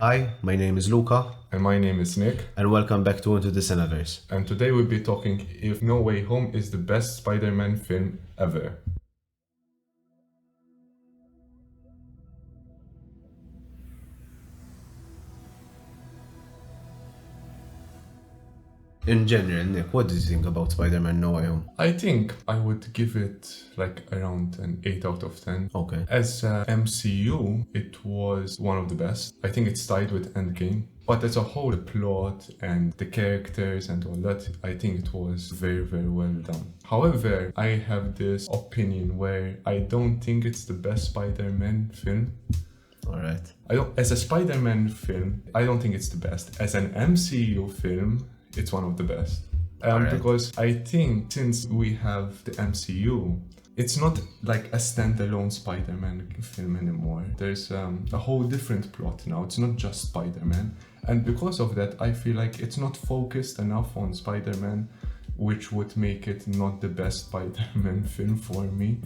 Hi, my name is Luca, And my name is Nick, and welcome back to Into the Cina-Verse. and today we'll be talking if No Way Home is the best Spider-Man film ever. In general, Nick, what do you think about Spider-Man No Way Home? I think I would give it like around an 8 out of 10. Okay. As a MCU, it was one of the best. I think it's tied with Endgame. But as a whole, the plot and the characters and all that, I think it was very, very well done. However, I have this opinion where I don't think it's the best Spider-Man film. Alright. As a Spider-Man film, I don't think it's the best. As an MCU film, it's one of the best. Alright. Because I think since we have the MCU, it's not like a standalone Spider-Man film anymore. There's a whole different plot now. It's not just Spider-Man. And because of that, I feel like it's not focused enough on Spider-Man, which would make it not the best Spider-Man film for me.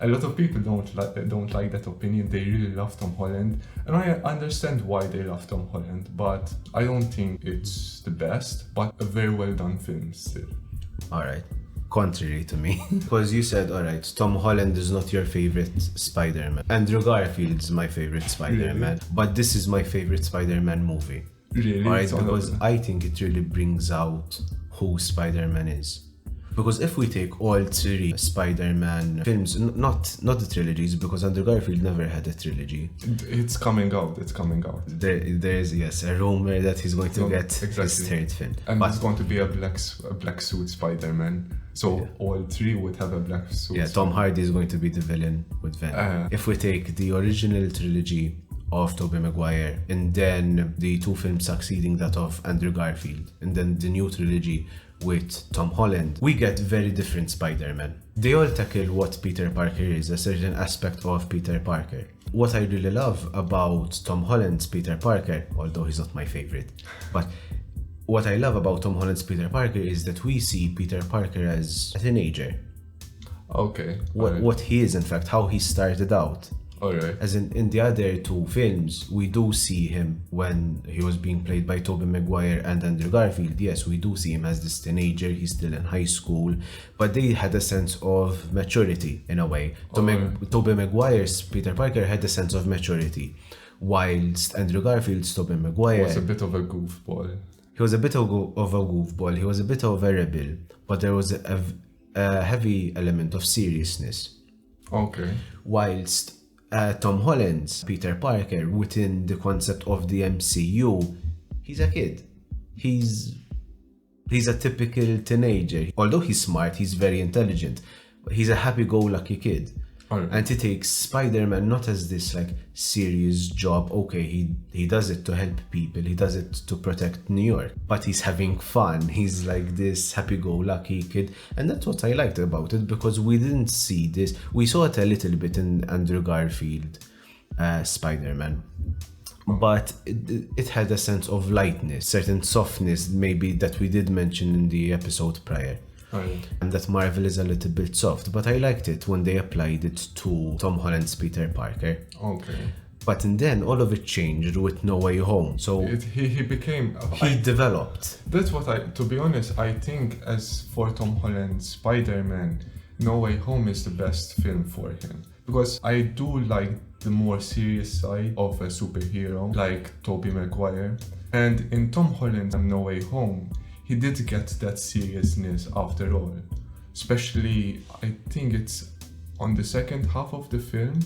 A lot of people don't like that opinion. They really love Tom Holland, and I understand why they love Tom Holland, but I don't think it's the best, but a very well done film still. Alright. Contrary to me. Because you said, alright, Tom Holland is not your favorite Spider-Man. Andrew Garfield is my favorite Spider-Man. Really? But this is my favorite Spider-Man movie. Really? Alright, It's one of because the- I think it really brings out who Spider-Man is. Because if we take all three Spider-Man films, not the trilogies, because Andrew Garfield never had a trilogy. It's coming out. It's coming out. There's yes a rumor that he's going to No, get his exactly. third film. And But it's going to be a black suit Spider-Man. So all three would have a black suit. yeah, Tom Hardy is going to be the villain with Venom. If we take the original trilogy of Tobey Maguire and then the two films succeeding that of Andrew Garfield and then the new trilogy with Tom Holland, we get very different Spider-Man. They all tackle what Peter Parker is, a certain aspect of Peter Parker. What I really love about Tom Holland's Peter Parker, although he's not my favorite, but what I love about Tom Holland's Peter Parker is that we see Peter Parker as a teenager. Okay. What he is, in fact, how he started out. Alright. As in the other two films, we do see him when he was being played by Tobey Maguire and Andrew Garfield. Yes, we do see him as this teenager, he's still in high school, but they had a sense of maturity in a way. Tobey Maguire's Peter Parker had a sense of maturity, whilst Andrew Garfield's Tobey Maguire Was a bit of a goofball. he was a bit of a goofball, he was a bit of a rebel, but there was a heavy element of seriousness. Okay. Whilst Tom Holland's Peter Parker, within the concept of the MCU, he's a kid. He's a typical teenager. Although he's smart, he's very intelligent. But he's a happy-go-lucky kid. Alright. And he takes Spider-Man not as this like serious job. Okay, he does it to help people. He does it to protect New York. But he's having fun. He's like this happy-go-lucky kid. And that's what I liked about it, because we didn't see this. We saw it a little bit in Andrew Garfield, Spider-Man. But it had a sense of lightness, certain softness maybe that we did mention in the episode prior. Alright. And that Marvel is a little bit soft, but I liked it when they applied it to Tom Holland's Peter Parker. Okay. But then all of it changed with No Way Home. So He became. he developed. That's what to be honest, I think as for Tom Holland's Spider-Man, No Way Home is the best film for him. Because I do like the more serious side of a superhero, like Tobey Maguire. And in Tom Holland's No Way Home, he did get that seriousness after all. Especially, I think it's on the second half of the film,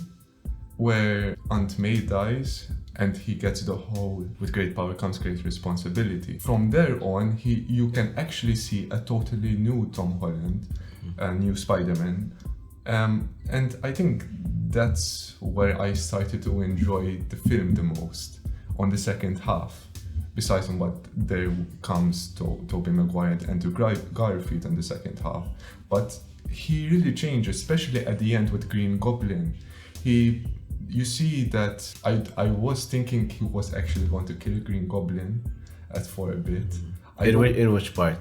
where Aunt May dies and he gets the whole with great power comes great responsibility. From there on, you can actually see a totally new Tom Holland, a new Spider-Man. And I think that's where I started to enjoy the film the most, on the second half. Besides on what there comes to Tobey Maguire and Andrew Garfield in the second half. But he really changed, especially at the end with Green Goblin. You see that I was thinking he was actually going to kill Green Goblin for a bit. In which part?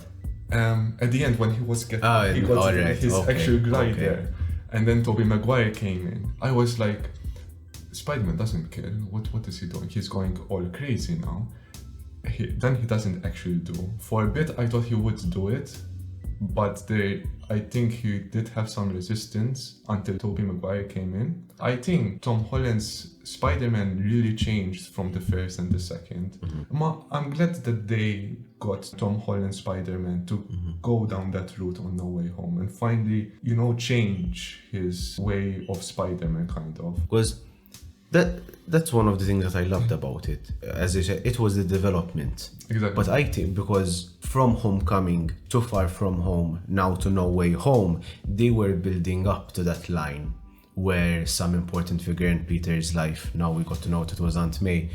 At the end when he was getting his okay, actual guy okay. there. And then Tobey Maguire came in. I was like, Spider-Man doesn't kill. What is he doing? He's going all crazy now. Then he doesn't actually do. For a bit, I thought he would do it, but I think he did have some resistance until Tobey Maguire came in. I think Tom Holland's Spider-Man really changed from the first and the second. I'm glad that they got Tom Holland's Spider-Man to go down that route on No Way Home and finally, change his way of Spider-Man, kind of. Because that's one of the things that I loved about it. As I said, it was the development. Exactly. But I think because from Homecoming to Far From Home, now to No Way Home, they were building up to that line where some important figure in Peter's life, now we got to know that it was Aunt May,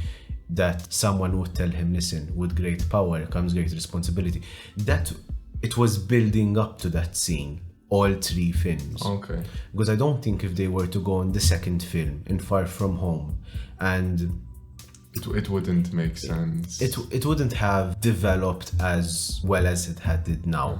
that someone would tell him, listen, with great power comes great responsibility. That it was building up to that scene. All three films. Okay. Because I don't think if they were to go on the second film in Far From Home, and it wouldn't make sense. It wouldn't have developed as well as it had did now.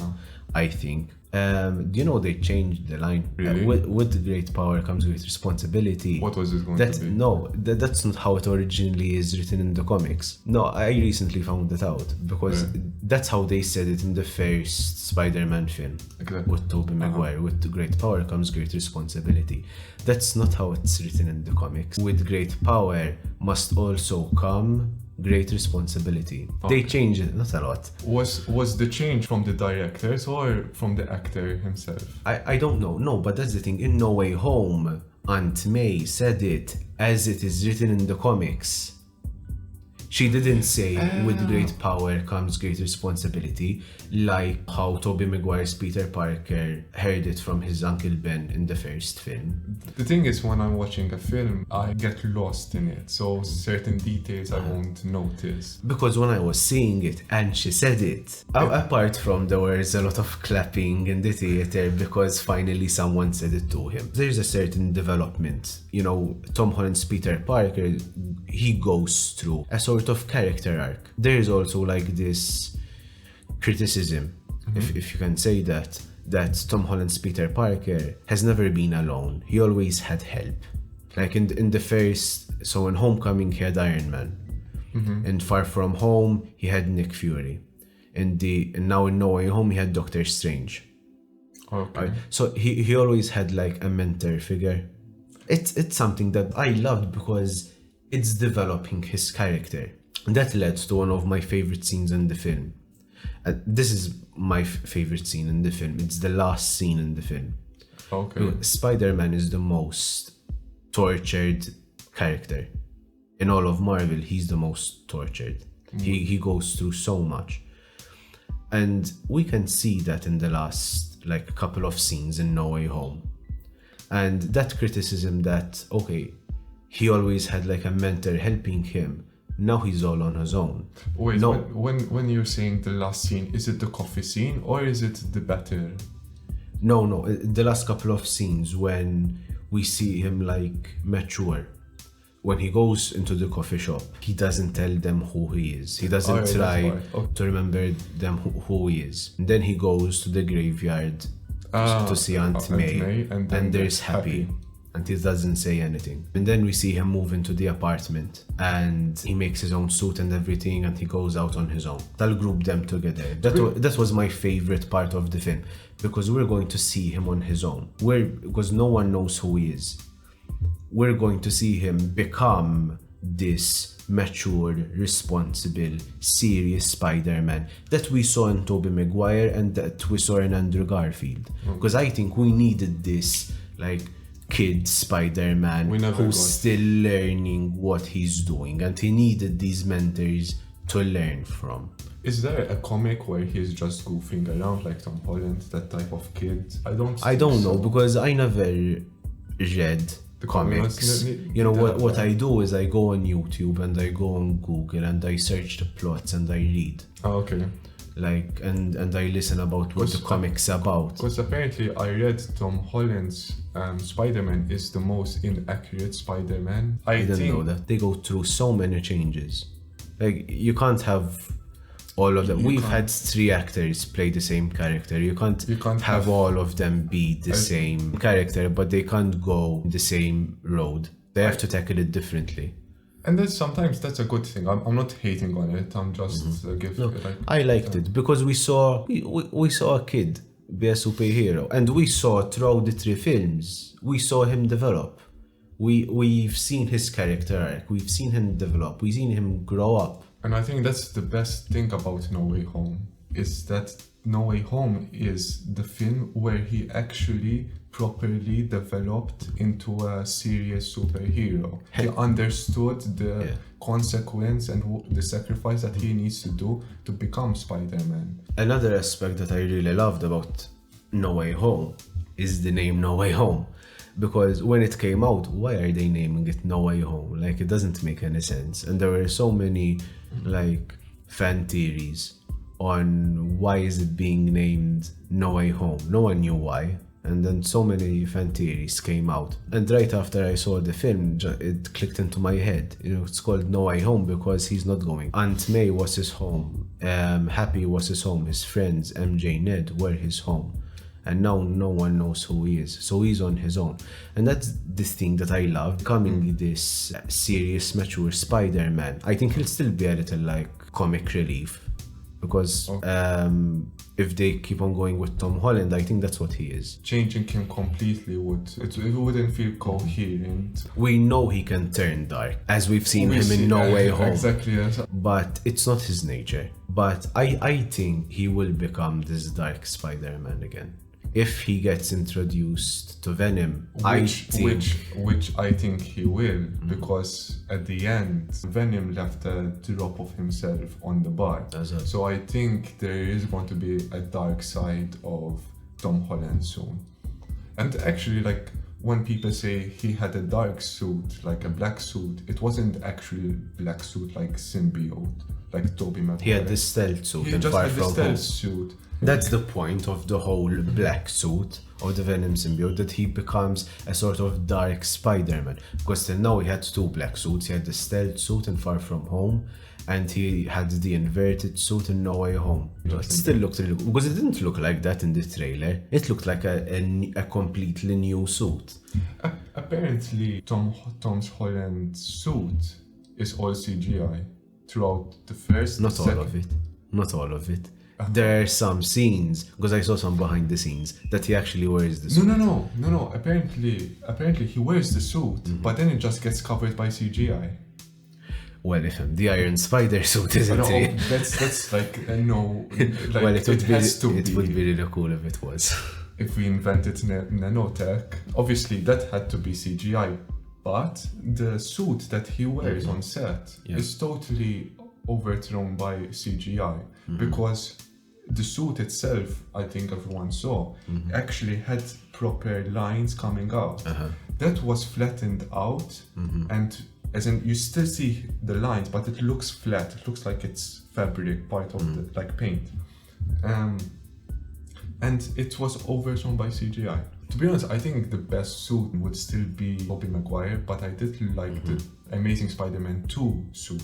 I think. They changed the line. Really? With great power comes great responsibility. What was it going to be? No, that's not how it originally is written in the comics. No, I recently found that out because that's how they said it in the first Spider-Man film. Exactly. With Tobey Maguire. With the great power comes great responsibility. That's not how it's written in the comics. With great power must also come great responsibility. They changed it, not a lot. Was the change from the directors or from the actor himself? I don't know. No, but that's the thing. In No Way Home, Aunt May said it as it is written in the comics. She didn't say with great power comes great responsibility, like how Tobey Maguire's Peter Parker heard it from his Uncle Ben in the first film. The thing is, when I'm watching a film, I get lost in it, so certain details I won't notice. Because when I was seeing it and she said it, apart from there was a lot of clapping in the theater because finally someone said it to him. There's a certain development. Tom Holland's Peter Parker, he goes through a sort of character arc. There's also like this criticism, if you can say that Tom Holland's Peter Parker has never been alone. He always had help. Like in the first, so in Homecoming he had Iron Man. In Far From Home he had Nick Fury. And now in No Way Home he had Doctor Strange. Okay. So he always had like a mentor figure. It's something that I loved because it's developing his character. That led to one of my favorite scenes in the film. This is my favorite scene in the film. It's the last scene in the film. Okay. Spider-Man is the most tortured character. In all of Marvel, he's the most tortured. He goes through so much. And we can see that in the last couple of scenes in No Way Home. And that criticism that, okay, he always had a mentor helping him. Now he's all on his own. Wait, no. when you're saying the last scene, is it the coffee scene or is it the battle? No, the last couple of scenes when we see him mature. When he goes into the coffee shop, he doesn't tell them who he is. He doesn't try to remember them who he is. And then he goes to the graveyard to see Aunt May and there's Happy. And he doesn't say anything. And then we see him move into the apartment and he makes his own suit and everything and he goes out on his own. I'll group them together. That was my favorite part of the film because we're going to see him on his own. Because no one knows who he is. We're going to see him become this mature, responsible, serious Spider-Man that we saw in Tobey Maguire and that we saw in Andrew Garfield. Because I think we needed this kid Spider-Man who's still learning what he's doing and he needed these mentors to learn from. Is there a comic where he's just goofing around like Tom Holland, that type of kid? I don't know because I never read the comics. What I do is I go on YouTube and I go on Google and I search the plots and I read. Oh, okay. And I listen about what the comic's about. Because apparently I read Tom Holland's Spider-Man is the most inaccurate Spider-Man. I didn't know that. They go through so many changes. You can't have all of them. We've had 3 actors play the same character. You can't have all of them be the same character, but they can't go the same road. They have to tackle it differently. And then sometimes that's a good thing. I'm not hating on it. I'm just I liked it because we saw a kid be a superhero, and we saw throughout the 3 films, we saw him develop. We've seen his character arc, we've seen him develop, we've seen him grow up. And I think that's the best thing about No Way Home, is that No Way Home is the film where he actually properly developed into a serious superhero. He understood the consequence and the sacrifice that he needs to do to become Spider-Man. Another aspect that I really loved about No Way Home is the name No Way Home. Because when it came out, why are they naming it No Way Home? Like, it doesn't make any sense. And there were so many like fan theories on why is it being named No Way Home. No one knew why. And then so many fan theories came out. And right after I saw the film, it clicked into my head. It's called No Way Home because he's not going. Aunt May was his home. Happy was his home. His friends, MJ, Ned, were his home. And now no one knows who he is. So he's on his own. And that's the thing that I love. Becoming this serious, mature Spider-Man. I think he'll still be a little like comic relief. Because if they keep on going with Tom Holland, I think that's what he is. Changing him completely it wouldn't feel coherent. We know he can turn dark, as we've seen him in No Way Home. Exactly, yes. But it's not his nature. But I think he will become this dark Spider-Man again. If he gets introduced to Venom, which I think he will, because at the end, Venom left a drop of himself on the bar. So I think there is going to be a dark side of Tom Holland soon. And actually, like, when people say he had a dark suit, like a black suit, it wasn't actually black suit like symbiote, like Tobey Maguire. He had the stealth suit. He just had the stealth suit. That's the point of the whole black suit of the Venom symbiote, that he becomes a sort of dark Spider-Man. Because till now he had 2 black suits. He had the stealth suit in Far From Home, and he had the inverted suit in No Way Home. It still looked really good, because it didn't look like that in the trailer. It looked like a completely new suit. Apparently, Tom Holland's suit is all CGI throughout the first. Not all of it. There are some scenes, because I saw some behind the scenes, that he actually wears the suit. No. Apparently he wears the suit, but then it just gets covered by CGI. Well, if the Iron Spider suit isn't it? That's like no. Like, well, it would be really cool if it was. If we invented nanotech, obviously that had to be CGI, but the suit that he wears on set is totally overthrown by CGI, because the suit itself, I think everyone saw, actually had proper lines coming out. That was flattened out, and as in you still see the lines, but it looks flat. It looks like it's fabric, part of the like paint, and it was overthrown by CGI. To be honest, I think the best suit would still be Tobey Maguire, but I did like the Amazing Spider-Man 2 suit.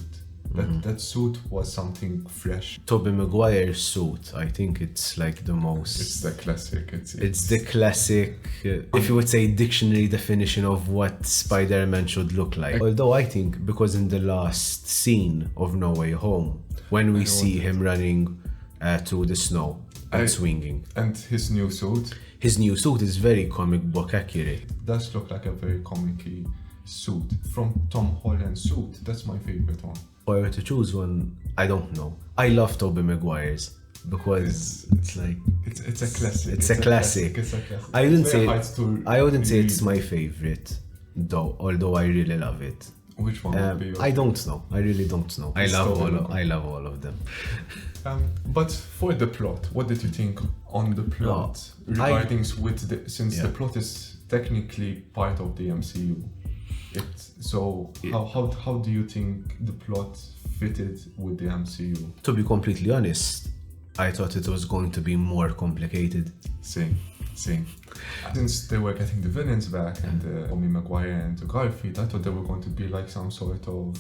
That suit was something fresh. Tobey Maguire's suit, I think it's like the most. It's the classic. It's the classic, if you would say, dictionary definition of what Spider-Man should look like. Although I think, because in the last scene of No Way Home, when we see him running through the snow and swinging, and his new suit is very comic book accurate. It does look like a very comic-y suit. From Tom Holland's suit, that's my favorite one. If I were to choose one, I don't know. I love Tobey Maguire's because it's like it's a classic. It's a classic. I wouldn't say it's my favorite though, although I really love it. Which one would be yours? I don't know. I really don't know. I love all of them. But for the plot, what did you think on the plot since the plot is technically part of the MCU? How do you think the plot fitted with the MCU? To be completely honest, I thought it was going to be more complicated. Same. Since they were getting the villains back and Tobey Maguire and Garfield, I thought there were going to be like some sort of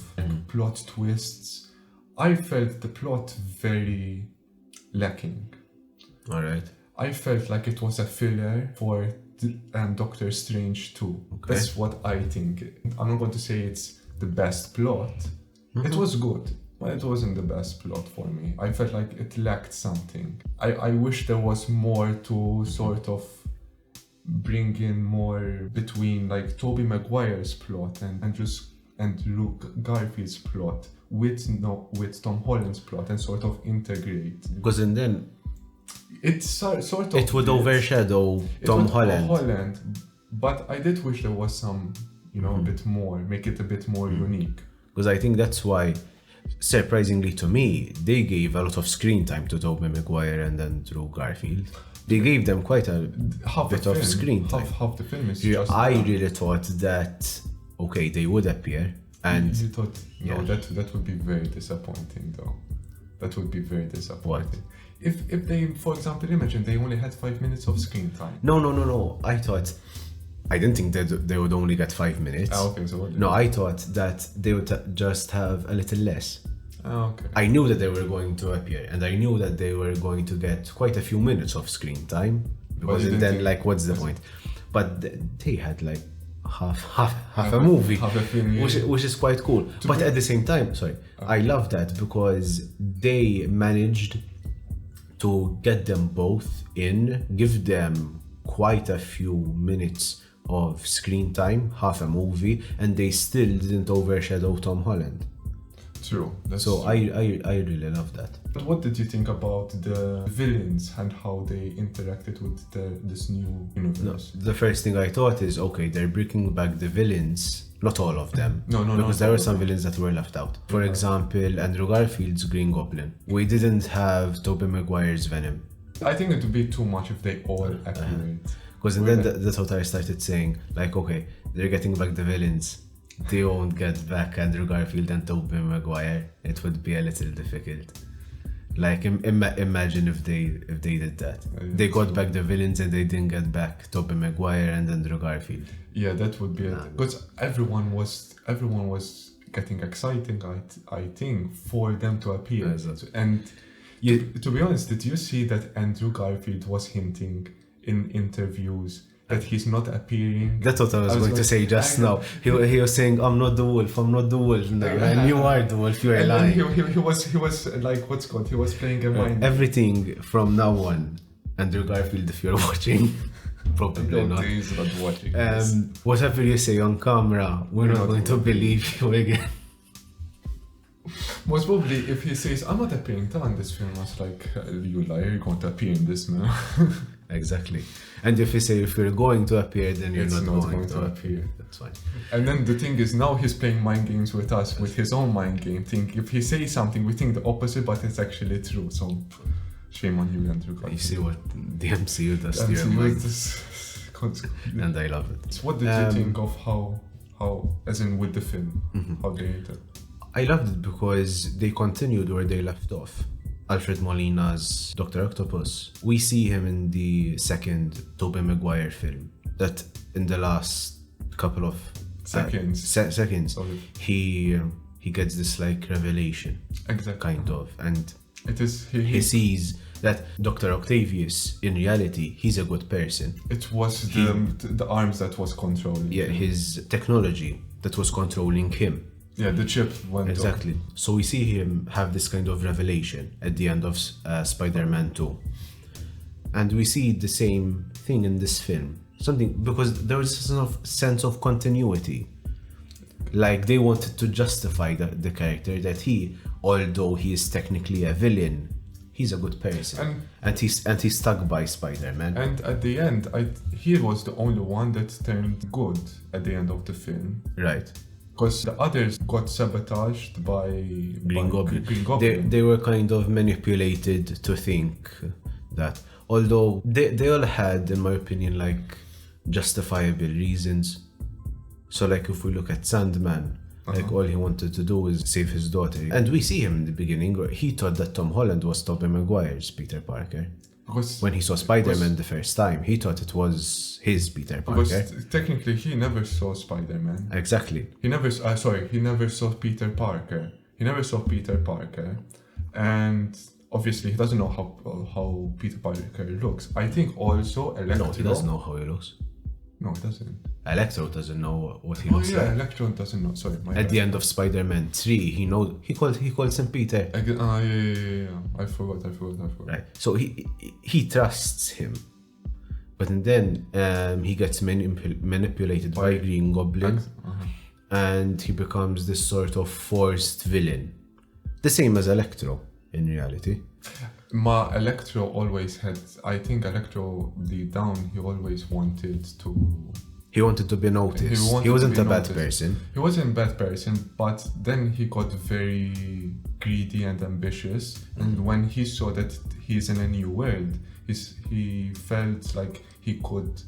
plot twists. I felt the plot very lacking. Alright. I felt like it was a filler for Doctor Strange 2. Okay. That's what I think. I'm not going to say it's the best plot. It was good, but it wasn't the best plot for me. I felt like it lacked something. I wish there was more to sort of bring in more between like Tobey Maguire's plot and Luke Garfield's plot with Tom Holland's plot and sort of integrate. Because then It's sort of... it would overshadow Tom Holland. But I did wish there was some, a bit more, make it a bit more unique. Because I think that's why, surprisingly to me, they gave a lot of screen time to Tobey Maguire and Andrew Garfield. They gave them quite a bit of screen time. Half the film is just... I really thought that, okay, they would appear, and... You thought, no, that would be very disappointing, though. That would be very disappointing. If they, for example, imagine they only had 5 minutes of screen time. No. I didn't think that they would only get 5 minutes. Okay, so what? No, I thought that they would just have a little less. Okay. I knew that they were going to appear, and I knew that they were going to get quite a few minutes of screen time. Because then, like, what's the point? But they had like half a movie, half a film, yeah. which is quite cool. But at the same time, I love that because they managed to get them both in, give them quite a few minutes of screen time, half a movie, and they still didn't overshadow Tom Holland. True. So I really love that. But what did you think about the villains and how they interacted with this new universe? No, the first thing I thought is, okay, they're bringing back the villains, not all of them. No. Because there were some villains that were left out. For example, Andrew Garfield's Green Goblin. We didn't have Tobey Maguire's Venom. I think it would be too much if they all accurate. Because then that's what I started saying, like, okay, they're getting back the villains. They won't get back Andrew Garfield and Tobey Maguire. It would be a little difficult. Like, imagine if they did that. They got back the villains and they didn't get back Tobey Maguire and Andrew Garfield. Yeah, that would be it. Because everyone was getting exciting, I think, for them to appear. Exactly. And to be honest, did you see that Andrew Garfield was hinting in interviews that he's not appearing? That's what I was going to say just now. He was saying, I'm not the wolf. No, and you are the wolf, you're lying. He was like, what's called? He was playing a mind. Everything from now on, Andrew Garfield, if you're watching, probably not. He's not watching. Whatever you say on camera, we're not going to believe you again. Most probably, if he says, I'm not appearing in this film, I was like, you liar, you're going to appear in this, man. Exactly. And if you say if you're going to appear, then you're not going to appear. That's fine. And then the thing is, now he's playing mind games with us, with his own mind game thing. If he says something, we think the opposite, but it's actually true. So, shame on you, Andrew Garfield. You see what the MCU does to your mind. And I love it. So what did you think of how, as in with the film, how they did? I loved it because they continued where they left off. Alfred Molina's Dr. Octopus. We see him in the second Tobey Maguire film. That in the last couple of seconds, he gets this like revelation, exactly, kind of, and it is he sees that Dr. Octavius, in reality, he's a good person. It was the arms that was controlling. Yeah, his technology that was controlling him. Yeah, the chip went exactly. off. So we see him have this kind of revelation at the end of Spider-Man 2. And we see the same thing in this film. Because there was a sense of continuity. Like, they wanted to justify the character that although he is technically a villain, he's a good person. And he's stuck by Spider-Man. And at the end, he was the only one that turned good at the end of the film. Right. Because the others got sabotaged by Green Goblin. They were kind of manipulated to think that, although they all had, in my opinion, like justifiable reasons. So like if we look at Sandman, like all he wanted to do is save his daughter. And we see him in the beginning, he thought that Tom Holland was Tobey Maguire's Peter Parker. When he saw Spider-Man the first time, he thought it was his Peter Parker. Because technically he never saw Spider-Man. Exactly. He never saw Peter Parker. And obviously he doesn't know how Peter Parker looks. I think also Electro... No, he doesn't know how he looks. No, it doesn't. Electro doesn't know what he Oh looks yeah, like. Electro doesn't know. Sorry, my At bad. the end of Spider-Man 3, he calls him Peter. Yeah. I forgot. Right. So he trusts him. But then he gets manipulated by Green Goblin, and he becomes this sort of forced villain. The same as Electro, in reality. Electro always had. I think Electro, deep down, he always wanted to. He wanted to be noticed. He wasn't a bad person. He wasn't a bad person, but then he got very greedy and ambitious. And when he saw that he's in a new world, he felt like he could,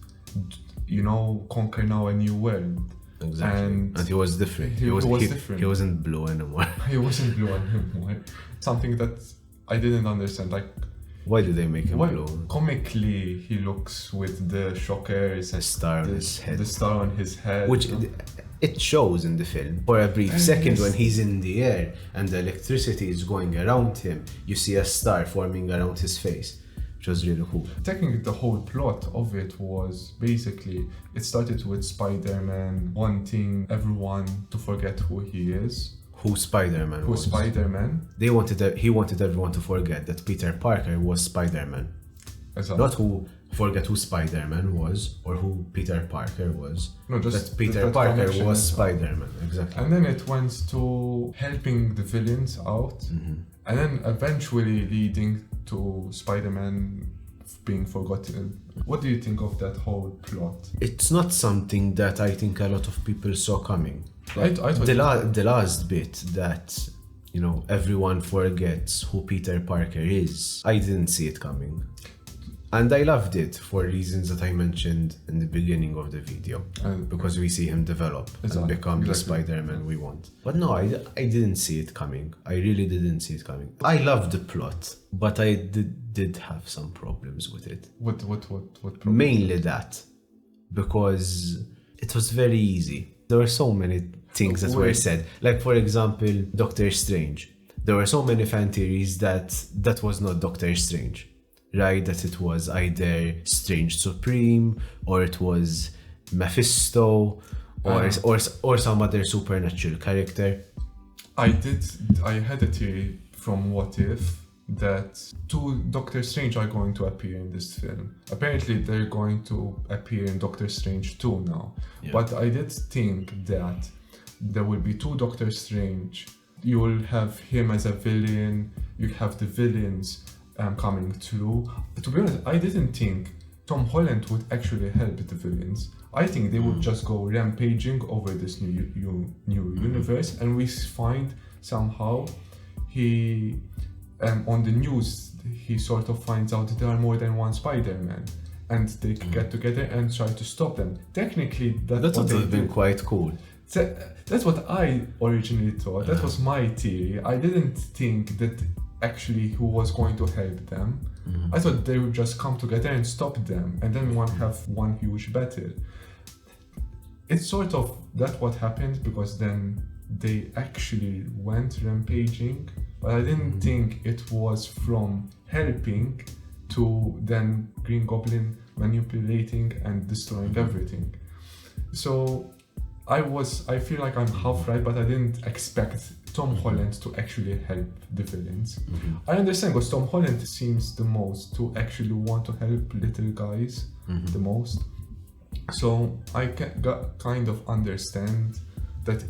conquer now a new world. Exactly. And he was different. He was different. He wasn't blue anymore. He wasn't blue anymore. Something that I didn't understand. Like, why did they make him blue? Comically, he looks with the shockers, the star on his head. The star on his head. Which it shows in the film. For a brief second, when he's in the air and the electricity is going around him, you see a star forming around his face, which was really cool. Technically, the whole plot of it was basically, it started with Spider-Man wanting everyone to forget who he is. Who Spider-Man was. He wanted everyone to forget that Peter Parker was Spider-Man. Exactly. Not who forget who Spider-Man was or who Peter Parker was. No, just that Peter Parker was Spider-Man. Exactly. And then it went to helping the villains out, and then eventually leading to Spider-Man being forgotten. What do you think of that whole plot? It's not something that I think a lot of people saw coming. I the last bit that everyone forgets who Peter Parker is, I didn't see it coming, and I loved it for reasons that I mentioned in the beginning of the video, because we see him develop and become the Spider-Man we want. But no, I didn't see it coming. I really didn't see it coming. I loved the plot, but I did have some problems with it. What problems? Mainly that, because it was very easy. There were so many things that were said. Like, for example, Doctor Strange. There were so many fan theories that was not Doctor Strange, right? That it was either Strange Supreme, or it was Mephisto, or some other supernatural character. I had a theory from What If that two Doctor Strange are going to appear in this film. Apparently they're going to appear in Doctor Strange 2 now. Yeah. But I did think that there will be two Doctor Strange. You will have him as a villain, you have the villains coming through. To be honest, I didn't think Tom Holland would actually help the villains. I think they would just go rampaging over this new universe, and we find somehow he on the news he sort of finds out that there are more than one Spider-Man, and they get together and try to stop them. Technically, that would have been quite cool. That's what I originally thought. That was my theory. I didn't think that actually who was going to help them. I thought they would just come together and stop them, and then have one huge battle. It's sort of that what happened, because then they actually went rampaging, but I didn't think it was from helping to then Green Goblin manipulating and destroying everything. So I feel like I'm half right, but I didn't expect Tom Holland to actually help the villains. I understand, because Tom Holland seems the most to actually want to help little guys the most. So I kind of understand that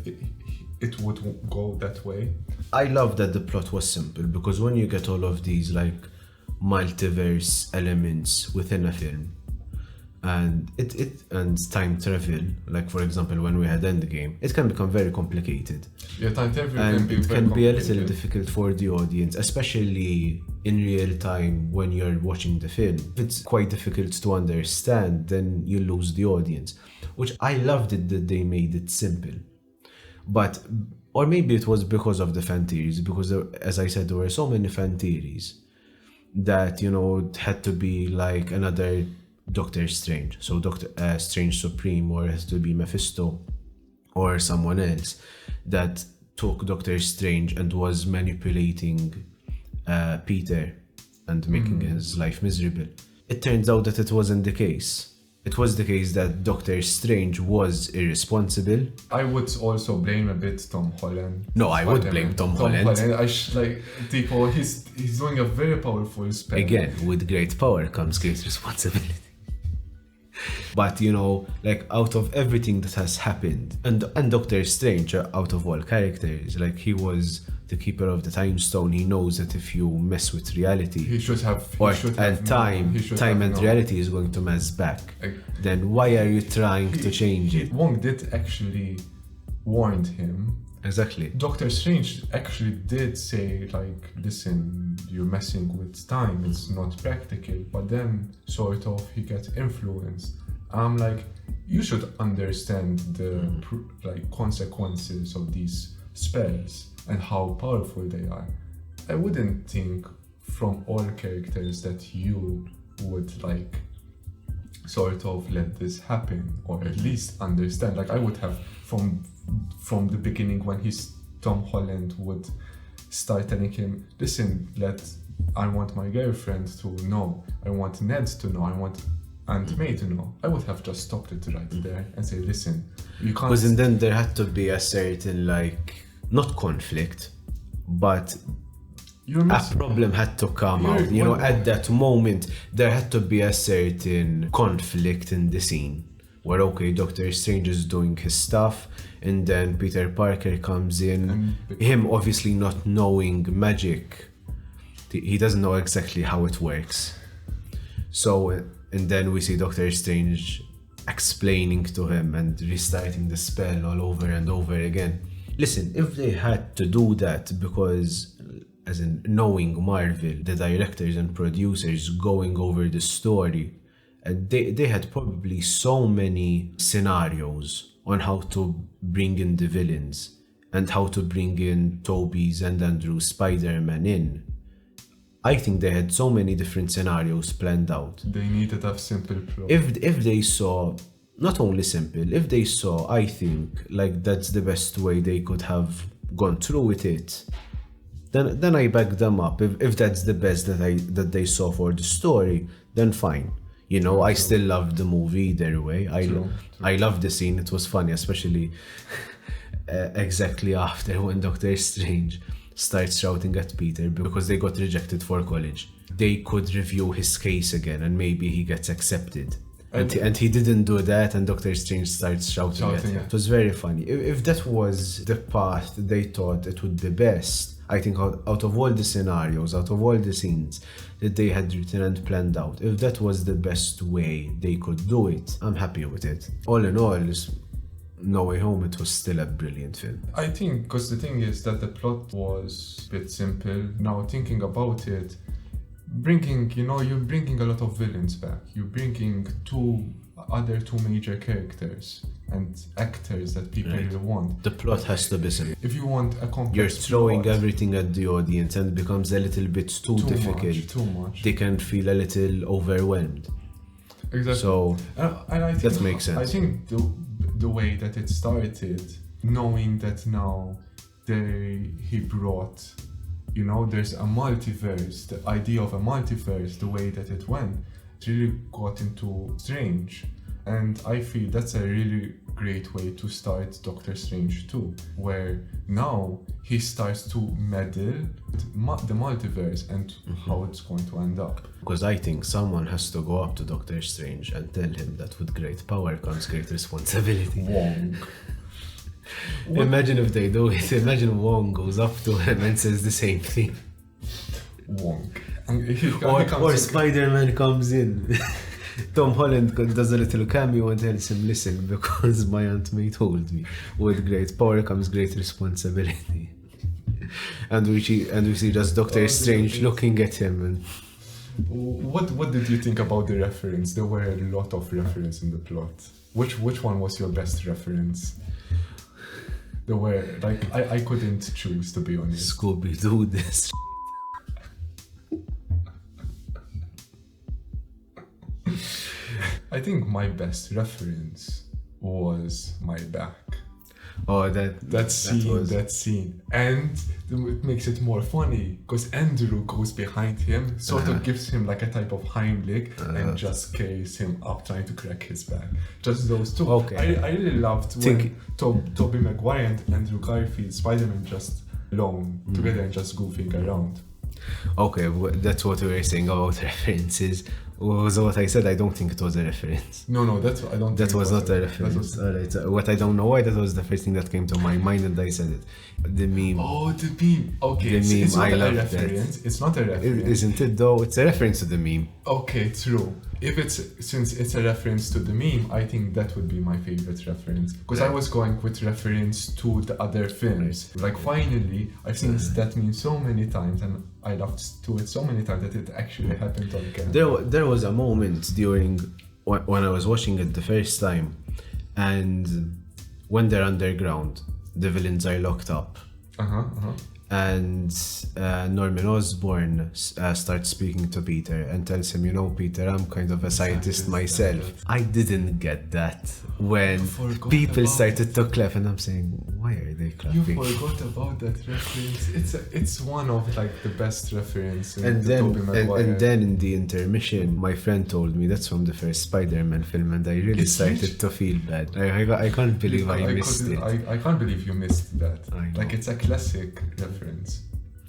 it would go that way. I love that the plot was simple, because when you get all of these like multiverse elements within a film, and and time travel, like for example when we had Endgame, it can become very complicated. Yeah, time travel can be a little difficult for the audience, especially in real time when you're watching the film. If it's quite difficult to understand, then you lose the audience, which I loved it that they made it simple. But, or maybe it was because of the fan theories, because as I said, there were so many fan theories that, it had to be like another Doctor Strange. So Doctor Strange Supreme, or it has to be Mephisto or someone else that took Doctor Strange and was manipulating Peter and making his life miserable. It turns out that it wasn't the case. it was the case that Doctor Strange was irresponsible. I would also blame a bit Tom Holland. No, I would blame Tom Holland. He's doing a very powerful spell. Again, with great power comes great responsibility. But like out of everything that has happened, and Doctor Strange, out of all characters, like he was the keeper of the time stone. He knows that if you mess with reality, time and reality is going to mess back. Then why are you trying to change it? Wong did actually warn him. Exactly. Doctor Strange actually did say, like, listen, you're messing with time, it's not practical. But then sort of he gets influenced. I'm like, you should understand the consequences of these spells and how powerful they are. I wouldn't think from all characters that you would like sort of let this happen, or at least understand. Like I would have from the beginning, when Tom Holland would start telling him, listen, I want my girlfriend to know, I want Ned to know, I want Aunt May to know. I would have just stopped it right there and say, listen, you can't. Because then there had to be a certain not conflict, but a problem had to come out. At that moment, there had to be a certain conflict in the scene where, okay, Doctor Strange is doing his stuff, and then Peter Parker comes in. Him obviously not knowing magic, he doesn't know exactly how it works. So, and then we see Doctor Strange explaining to him and restarting the spell all over and over again. Listen, if they had to do that because, as in knowing Marvel, the directors and producers going over the story, they had probably so many scenarios on how to bring in the villains and how to bring in Tobey's and Andrew's Spider-Man in. I think they had so many different scenarios planned out. They needed a simple plot. If they saw, not only simple, if they saw, I think, like that's the best way they could have gone through with it, then I back them up. If that's the best that they saw for the story, then fine. I still love the movie either way. I love the scene. It was funny, especially exactly after when Doctor Strange starts shouting at Peter because they got rejected for college. They could review his case again and maybe he gets accepted. And he didn't do that, and Doctor Strange starts shouting at him. It was very funny. If that was the path they thought it would be best, I think out of all the scenarios, out of all the scenes that they had written and planned out, if that was the best way they could do it, I'm happy with it. All in all, No Way Home, it was still a brilliant film. I think, because the thing is that the plot was a bit simple. Now thinking about it, you're bringing a lot of villains back. You're bringing two major characters and actors that people really want. The plot has to be simple. If you want a complex you're throwing plot, everything at the audience and it becomes a little bit too difficult. Too much. They can feel a little overwhelmed. Exactly. So and I think that makes sense. I think the way that it started, knowing that now he brought, there's a multiverse, the idea of a multiverse, the way that it went, it really got into Strange. And I feel that's a really great way to start Doctor Strange 2, where now he starts to meddle with the multiverse and how it's going to end up. Because I think someone has to go up to Doctor Strange and tell him that with great power comes great responsibility. Wong. Imagine if they do it. Imagine Wong goes up to him and says the same thing. Wong. Or Spider-Man comes in. Tom Holland does a little cameo and tells him, listen, because my Aunt May told me, with great power comes great responsibility. and we see just Doctor Strange looking at him. And what did you think about the reference? There were a lot of reference in the plot. Which one was your best reference? There were, I couldn't choose, to be honest. Scooby-Doo this. I think my best reference was my back. Oh, that scene. And it makes it more funny because Andrew goes behind him, sort of gives him like a type of Heimlich and just carries him up, trying to crack his back. Just those two. Okay. I really loved when Tobey Maguire and Andrew Garfield, Spider-Man, just alone together and just goofing around. Okay, that's what we were saying about references. Was what I said. I don't think it was a reference. No, I don't. That was not a reference. Alright. What I don't know why, that was the first thing that came to my mind, and I said it. The meme. Oh, the meme. Okay, the meme. It's not I love a reference. that. It's not a reference. Isn't it though? It's a reference to the meme. Okay, true. Since it's a reference to the meme, I think that would be my favorite reference. Because I was going with reference to the other films. Like finally, I've seen that meme so many times, and I laughed to it so many times that it actually happened on camera. There was a moment during when I was watching it the first time, and when they're underground, the villains are locked up. And Norman Osborn starts speaking to Peter and tells him, you know, Peter, I'm kind of a scientist myself. I didn't get that when people started to clap, and I'm saying, why are they clapping? You forgot about that reference. It's one of like the best references. And then in the intermission, my friend told me that's from the first Spider-Man film, and I really started to feel bad. I can't believe I missed it. I can't believe you missed that. Like it's a classic reference.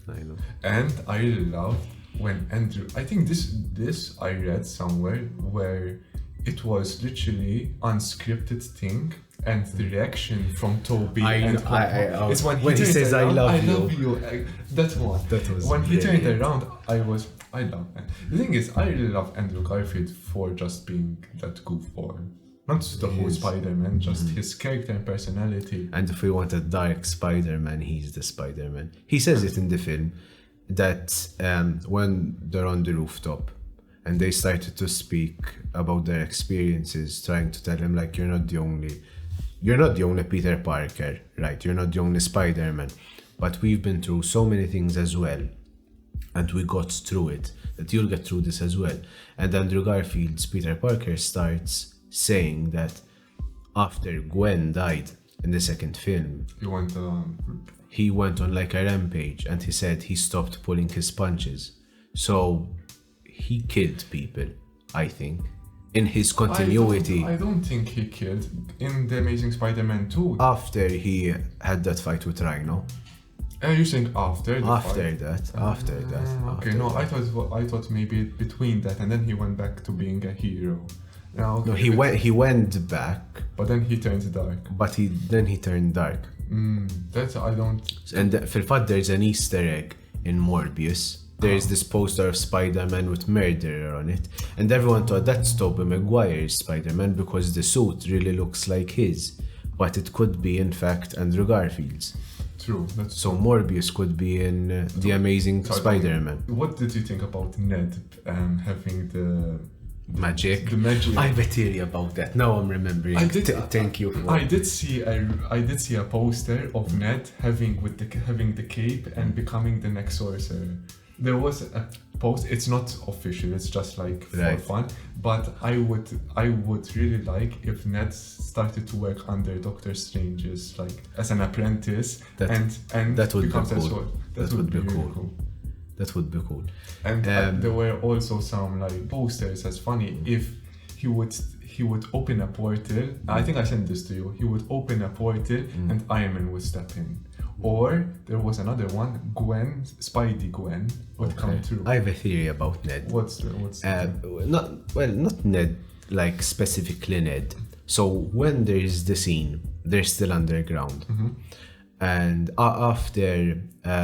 I know. And I really loved when Andrew, I think this I read somewhere where it was literally unscripted thing, and the reaction from Tobey is when he says around, I love you. That one. That was when he turned around, I love that. The thing is, I really love Andrew Garfield for just being that goofball. Not the whole Spider-Man, just his character and personality. And if we want a dark Spider-Man, he's the Spider-Man. He says it in the film that when they're on the rooftop and they started to speak about their experiences, trying to tell him like, you're not the only Peter Parker, right? You're not the only Spider-Man, but we've been through so many things as well, and we got through it, that you'll get through this as well. And Andrew Garfield's Peter Parker starts saying that after Gwen died in the second film, he went on like a rampage, and he said he stopped pulling his punches. So he killed people, I think, in his continuity. I don't think he killed in The Amazing Spider-Man 2. After he had that fight with Rhino. You think after the after fight? After that. Okay, no, I thought maybe between that, and then he went back to being a hero. No, he went back, but then he turned dark. Then he turned dark. That's I don't. And fil-fatt there's an Easter egg in Morbius. There's this poster of Spider-Man with murderer on it, and everyone thought that's Tobey Maguire's Spider-Man because the suit really looks like his, but it could be in fact Andrew Garfield's. True. So Morbius could be in The Amazing Spider-Man. What did you think about Ned having the magic? The magic. I have a theory about that. Now I'm remembering. Thank you. I did see a poster of Ned having the cape and becoming the next sorcerer. There was a post. It's not official. It's just like for fun. But I would really like if Ned started to work under Doctor Strange's like as an apprentice and that would becomes be cool. That would be really cool. That would be cool. And there were also some like posters as funny if he would open a portal. I think I sent this to you. He would open a portal and Iron Man would step in. Or there was another one, Spidey Gwen would come through. I have a theory about Ned. What's not Ned, like specifically Ned. So when there is the scene, they're still underground. And after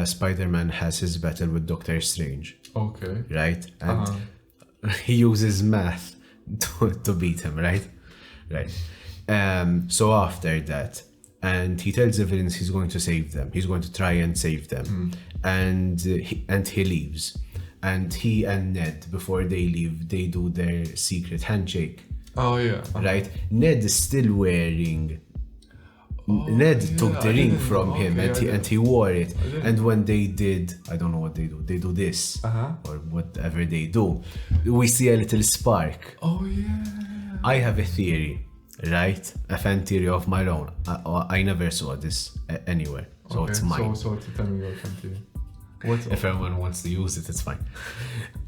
Spider-Man has his battle with Doctor Strange. Okay. Right? And he uses math to beat him, right? Right. So after that, and he tells the villains he's going to save them. He's going to try and save them. And he leaves. And he and Ned, before they leave, they do their secret handshake. Oh yeah. Right? Ned is still wearing... Ned took the ring from him and he wore it. And when they did, I don't know what they do. They do this or whatever they do. We see a little spark. Oh yeah. I have a theory right? A fan theory of my own. I never saw this anywhere, so it's mine. So tell me your fan theory. If everyone wants to use it, it's fine.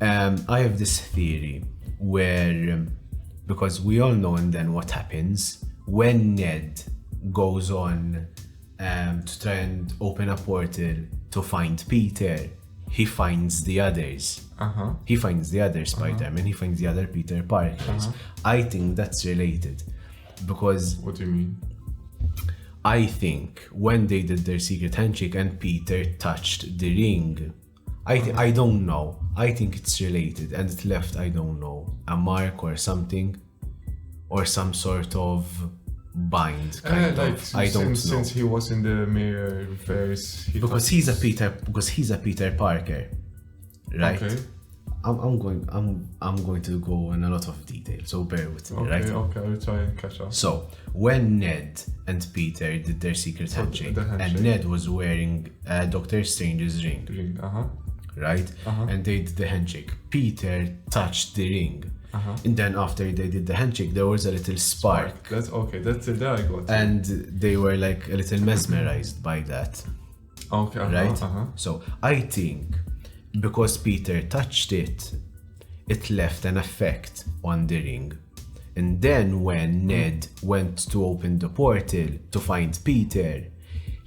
I have this theory where, because we all know, and then what happens when Ned goes on to try and open a portal to find Peter, he finds the others. He finds the other Spider-Man, he finds the other Peter Parkers. I think that's related because... What do you mean? I think when they did their secret handshake and Peter touched the ring, I don't know. I think it's related and it left, I don't know, a mark or something, or some sort of bind kind of. I don't know. Since he was in the Mirror-verse, because he's a Peter Parker, right? Okay. I'm going to go in a lot of detail, so bear with me, right? Okay, I'll try and catch up. So when Ned and Peter did their secret handshake, and Ned was wearing Doctor Strange's ring, right? And they did the handshake. Peter touched the ring, and then after they did the handshake, there was a little spark. That's okay. That's it. There I got. And they were like a little mesmerized by that. Okay. Right. So I think, because Peter touched it, it left an effect on the ring. And then when Ned went to open the portal to find Peter,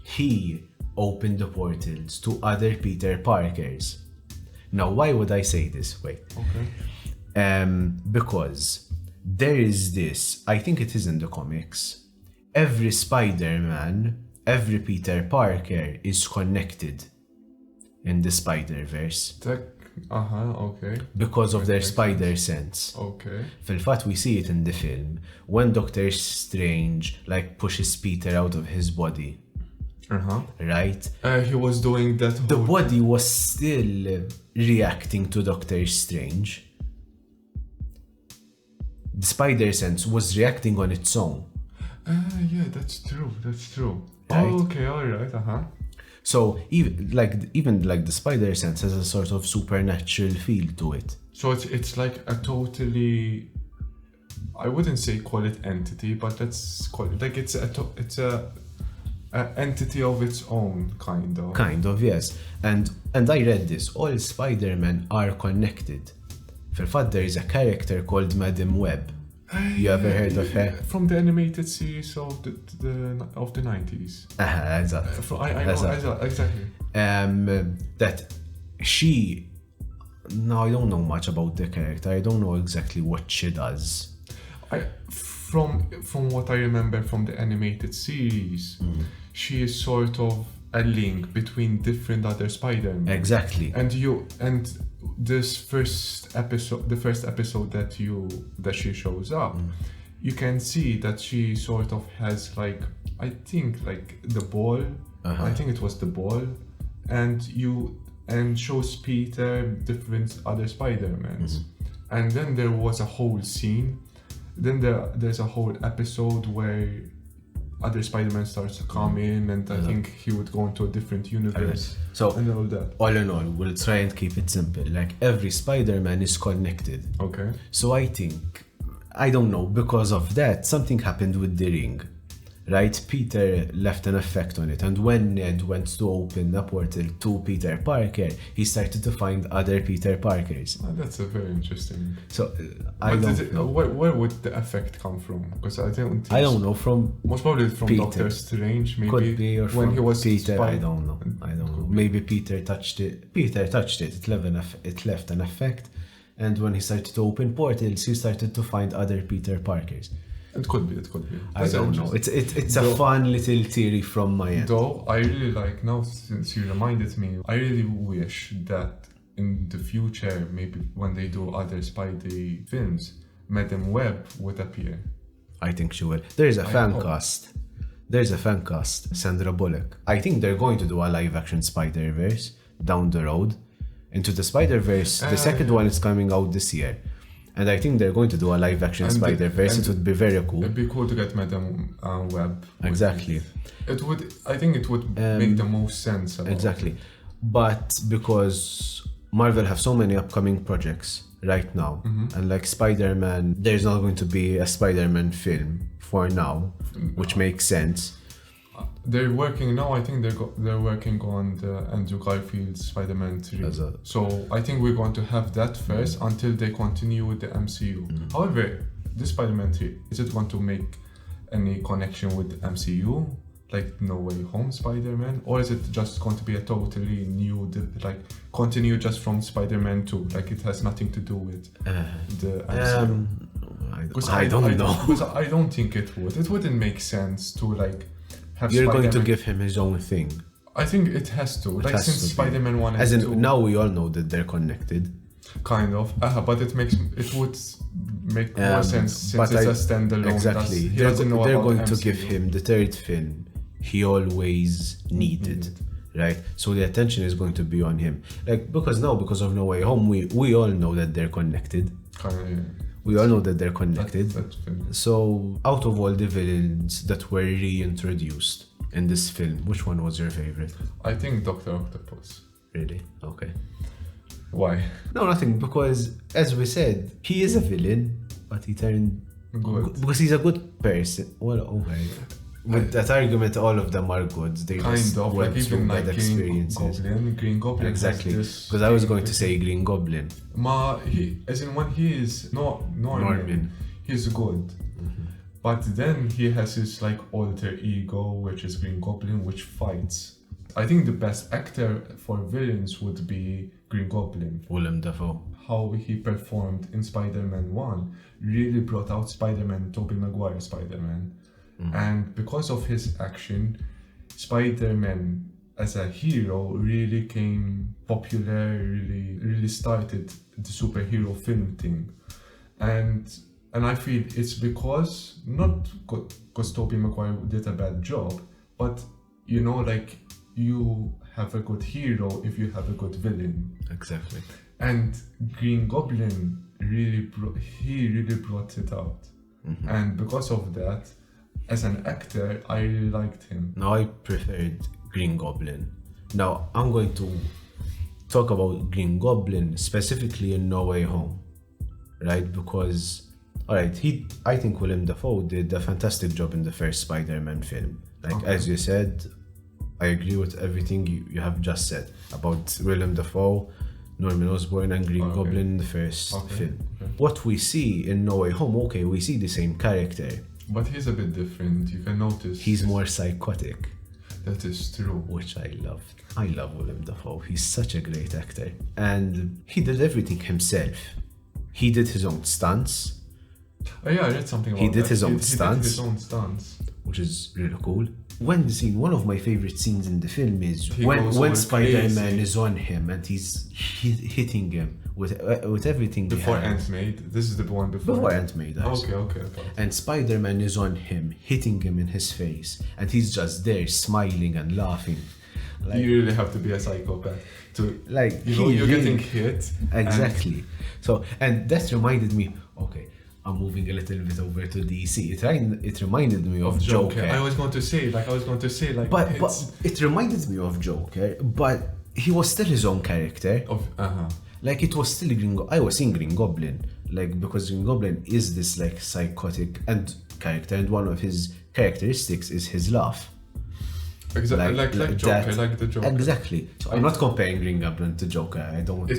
he opened the portals to other Peter Parkers. Now, why would I say this? Wait. Okay. Because there is this, I think it is in the comics, every Spider-Man, every Peter Parker is connected in the Spider-Verse. Okay. Because of their spider sense. Okay. Fil-fatt we see it in the film when Doctor Strange like pushes Peter out of his body. Right? He was doing that. The body was still reacting to Doctor Strange. The spider sense was reacting on its own. Yeah, that's true. Right? Oh, okay, alright, So even like the spider sense has a sort of supernatural feel to it. So it's like a totally, I wouldn't say call it entity, but let's call it like it's a entity of its own, kind of. Kind of, yes. And I read this. All Spider-Men are connected. Fil-fatt there is a character called Madam Web. You ever heard of her? From the animated series of the 90s. Exactly. I know, exactly. That she... No, I don't know much about the character. I don't know exactly what she does. From what I remember from the animated series, she is sort of a link between different other Spider-Men. Exactly. And this first episode, the first episode that she shows up, you can see that she sort of has like, I think like the ball. I think it was the ball, and shows Peter different other Spider-Mans. And then there was a whole scene. Then there's a whole episode where other Spider-Man starts to come in, and I think he would go into a different universe. So and all that. All in all, we'll try and keep it simple. Like every Spider-Man is connected. Okay. So I think, I don't know, because of that, something happened with the ring. Right? Peter left an effect on it, and when Ned went to open the portal to Peter Parker, he started to find other Peter Parkers. That's a very interesting. So I don't know. Where would the effect come from? Because I don't know. From most probably from Peter. Doctor Strange, maybe. Could be, or when from he was Peter. I don't know. Maybe Peter touched it. It left an effect, and when he started to open portals, he started to find other Peter Parkers. It could be. I don't know. It's a fun little theory from my end. Though I really like, now since you reminded me, I really wish that in the future, maybe when they do other Spidey films, Madam Web would appear. I think she will. There's a fan cast, Sandra Bullock. I think they're going to do a live-action Spider-Verse down the road. Into the Spider-Verse, the second one is coming out this year. And I think they're going to do a live-action Spider-Verse. It would be very cool. It'd be cool to get Madam Web. Exactly. I think it would make the most sense. Exactly. But because Marvel have so many upcoming projects, right now. And like Spider-Man, there's not going to be a Spider-Man film for now, which makes sense. They're working now. I think they're working on the Andrew Garfield Spider-Man 3. So I think we're going to have that first until they continue with the MCU. However, this Spider-Man 3, is it going to make any connection with the MCU, like No Way Home Spider-Man, or is it just going to be a totally new, like continue just from Spider-Man 2, like it has nothing to do with the MCU? I don't know. Because I don't think it would. It wouldn't make sense to like have You're Spider-Man. going to give him his own thing. I think it has to. Like since Spider-Man 1 and As in, 2. now we all know that they're connected. Kind of. But it would make more sense since it's a standalone. Exactly. They're going to give him the third film he always needed. Right? So the attention is going to be on him. Like, because of No Way Home, we all know that they're connected. We all know that they're connected. So, out of all the villains that were reintroduced in this film, which one was your favorite? I think Dr. Octopus. Really? Okay. Why? No, nothing. Because, as we said, he is a villain, but he turned good. Because he's a good person. Well, okay. With that argument, all of them are good. They kind of went like through even bad like experiences. Green Goblin. Exactly. Because I was going to say Green Goblin. As in when he is Norman, he's good. But then he has his like alter ego, which is Green Goblin, which fights. I think the best actor for villains would be Green Goblin. Willem Dafoe. How he performed in Spider-Man 1 really brought out Spider-Man, Tobey Maguire Spider-Man. And because of his action, Spider-Man as a hero really came popular, really started the superhero film thing. And I feel it's because, not because Tobey Maguire did a bad job, but you know, like, you have a good hero if you have a good villain. Exactly. And Green Goblin really brought it out. And because of that, as an actor, I really liked him. Now I preferred Green Goblin. Now I'm going to talk about Green Goblin specifically in No Way Home, right? Because, alright, I think Willem Dafoe did a fantastic job in the first Spider-Man film. Like, as you said, I agree with everything you have just said about Willem Dafoe, Norman Osborn and Green Goblin in the first film. What we see in No Way Home, we see the same character. But he's a bit different, you can notice. He's more psychotic. That is true. Which I loved. I love Willem Dafoe. He's such a great actor. And he did everything himself. He did his own stunts. Oh yeah, I read something about that. He did his own stunts. Which is really cool. One of my favorite scenes in the film is when Spider-Man is on him and he's hitting him with everything before Aunt May. This is the one before Aunt May. Okay. And Spider-Man is on him, hitting him in his face, and he's just there smiling and laughing. Like, you really have to be a psychopath to, like, you're getting hit. Exactly. And that reminded me. Okay, I'm moving a little bit over to DC. It reminded me of Joker. I was going to say, but it reminded me of Joker, but he was still his own character. Like, it was still I was seeing Green Goblin, like, because Green Goblin is this like psychotic character, and one of his characteristics is his laugh. Exactly, like Joker, like the Joker. Exactly. So I'm not comparing Green Goblin to Joker. I don't want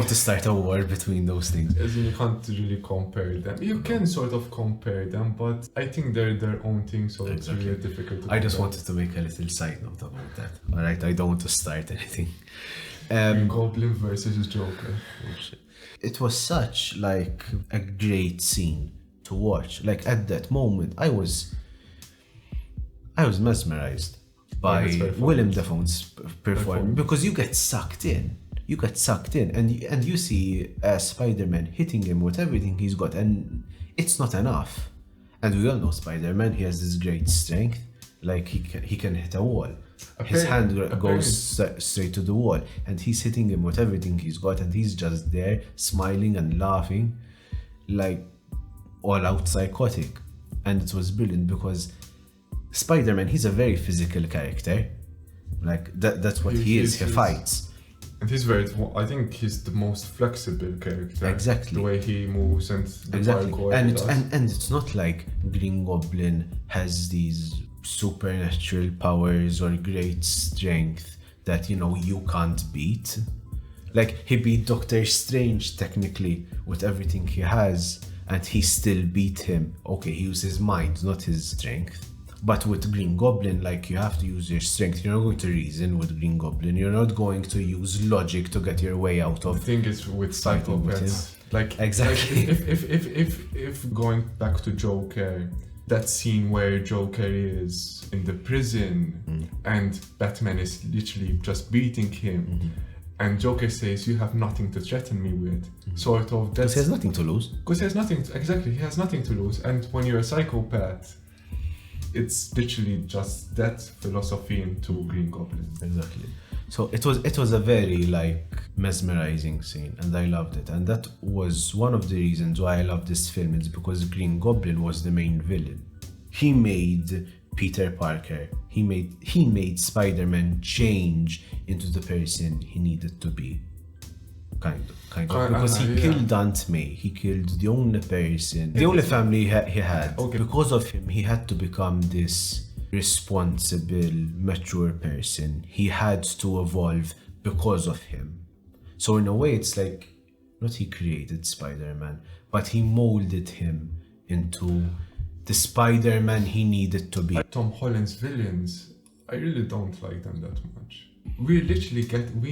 to start a war between those things. As in, you can't really compare them. You can sort of compare them, but I think they're their own thing, so it's really difficult to I just wanted to make a little side note about that. Alright, I don't want to start anything. Goblin versus Joker. It was such like a great scene to watch. Like, at that moment, I was mesmerized by Willem Dafoe's performance, because you get sucked in, and you see Spider-Man hitting him with everything he's got, and it's not enough. And we all know Spider-Man, he has this great strength, like he can hit a wall. His hand goes straight to the wall, and he's hitting him with everything he's got, and he's just there smiling and laughing, like all out psychotic. And it was brilliant because Spider-Man, he's a very physical character. Like, that's what he is. He fights. And I think he's the most flexible character. Exactly. The way he moves and the Exactly. parkour And, he does. and it's not like Green Goblin has these supernatural powers or great strength that, you can't beat. Like, he beat Doctor Strange technically with everything he has, and he still beat him. Okay, he used his mind, not his strength. But with Green Goblin, like, you have to use your strength. You're not going to reason with Green Goblin. You're not going to use logic to get your way out of. The thing is with psychopaths, like exactly. Like if going back to Joker, that scene where Joker is in the prison and Batman is literally just beating him, and Joker says, "You have nothing to threaten me with." Sort of. Because he has nothing to lose. Because he has nothing. Exactly, he has nothing to lose. And when you're a psychopath, it's literally just that philosophy into Green Goblin. Exactly. So it was a very mesmerizing scene, and I loved it. And that was one of the reasons why I love this film. It's because Green Goblin was the main villain. He made Peter Parker. He made Spider-Man change into the person he needed to be. Kind of. Because he killed Aunt May. He killed the only person, the only family he had. Okay. Because of him, he had to become this responsible, mature person. He had to evolve because of him. So in a way, it's like, not he created Spider-Man, but he molded him into the Spider-Man he needed to be. Tom Holland's villains, I really don't like them that much. We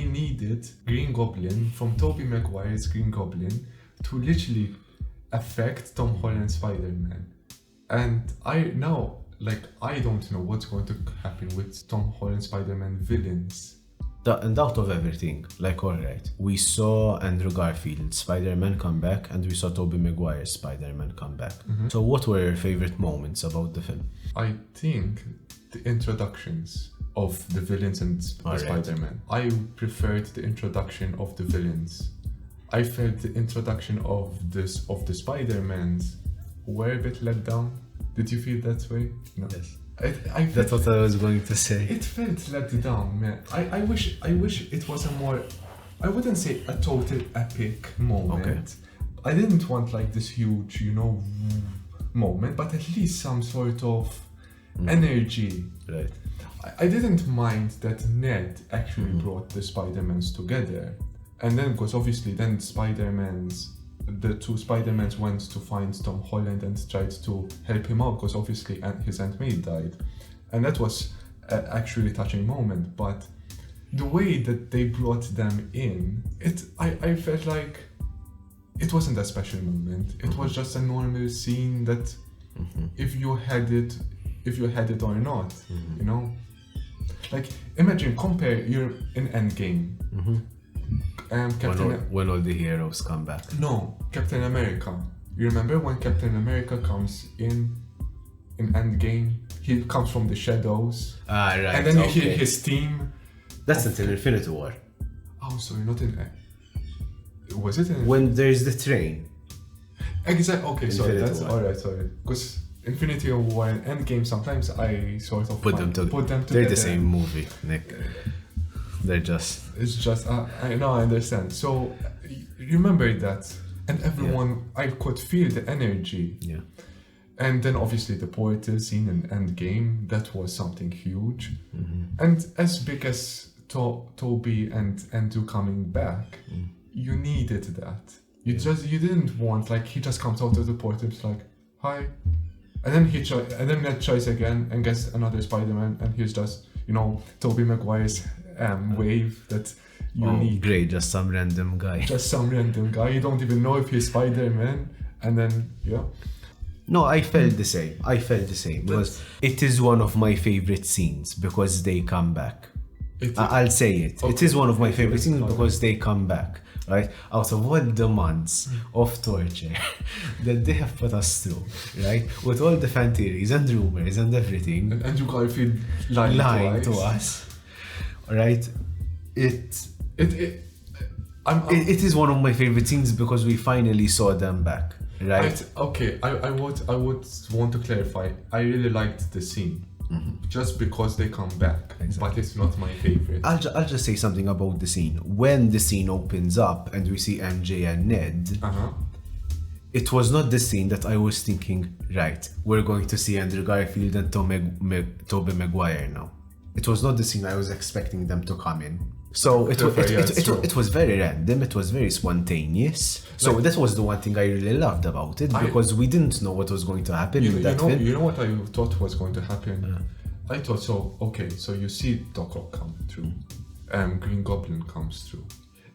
needed Green Goblin from Tobey Maguire's Green Goblin to literally affect Tom Holland's Spider-Man. And I don't know what's going to happen with Tom Holland's Spider-Man villains. And out of everything, alright, we saw Andrew Garfield Spider-Man come back, and we saw Tobey Maguire's Spider-Man come back. So what were your favorite moments about the film? I think the introductions of the villains and the Spider-Man. I preferred the introduction of the villains. I felt the introduction of the Spider-Mans were a bit let down. Did you feel that way? No. Yes. That's what I was going to say. It felt let down, man. I wish it was a more, I wouldn't say a total epic moment. Okay. I didn't want this huge, moment, but at least some sort of energy. Right. I didn't mind that Ned actually brought the Spider-Mans together. And then, because obviously then the two Spider-Mans went to find Tom Holland and tried to help him out, because obviously his Aunt May died. And that was actually a touching moment. But the way that they brought them in, I felt like it wasn't a special moment. It was just a normal scene that if you had it or not, imagine, compare, you're in Endgame. When all the heroes come back. No, Captain America. You remember when Captain America comes in Endgame? He comes from the shadows. Right. And then you hear his team. That's not in Infinity War. Oh, sorry, not in. Was it in? When there's the train. Exactly. Okay, sorry. That's War. alright. Sorry, because Infinity War and Endgame, sometimes I sort of put them together. They're the same movie, Nick. They're just. It's just. I know. I understand. So, remember that, and everyone. I could feel the energy. Yeah. And then obviously the portal scene in Endgame, that was something huge. And as big as Tobey and Andrew coming back, you needed that. You didn't want he just comes out of the portal, it's like, hi, and then Ned tries again and gets another Spider-Man, and he's just Tobey Maguire's wave that you need. Great, just some random guy. Just some random guy. You don't even know if he's Spider-Man, and then No, I felt the same. Because it is one of my favorite scenes because they come back. I'll say it. Okay. It is one of my favorite scenes because they come back. Right? Out of all the months of torture that they have put us through, right? With all the fan theories and rumors and everything. And Andrew Garfield lying to us. Right? It is one of my favorite scenes because we finally saw them back. Right. I would want to clarify. I really liked the scene. just because they come back. Exactly. But it's not my favorite. I'll just say something about the scene. When the scene opens up and we see MJ and Ned, it was not the scene that I was thinking, right, we're going to see Andrew Garfield and Tobey Maguire now. It was not the scene I was expecting them to come in. So it was very random, it was very spontaneous. So that was the one thing I really loved about it, because we didn't know what was going to happen in that film. You know what I thought was going to happen? I thought, so you see Doc Ock come through, Green Goblin comes through.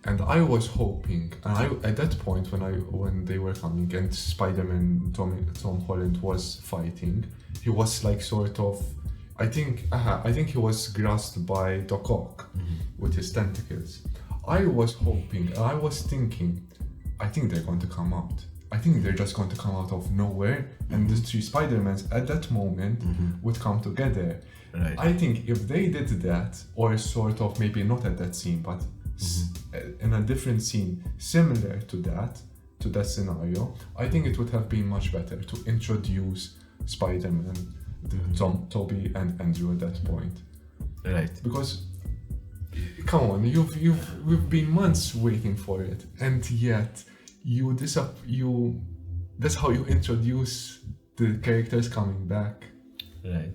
And I was hoping, and at that point when they were coming and Spider-Man, Tom Holland was fighting, he was like sort of, I think he was grasped by Doc Ock with his tentacles. I was hoping, and I was thinking, I think they're going to come out. I think they're just going to come out of nowhere, and the three Spider-Mans at that moment would come together. Right. I think if they did that, or sort of maybe not at that scene, but in a different scene similar to that scenario, I think it would have been much better to introduce Spider-Man, Tobey and Andrew at that point. Right. Because come on, we've been months waiting for it, and yet that's how you introduce the characters coming back. Right.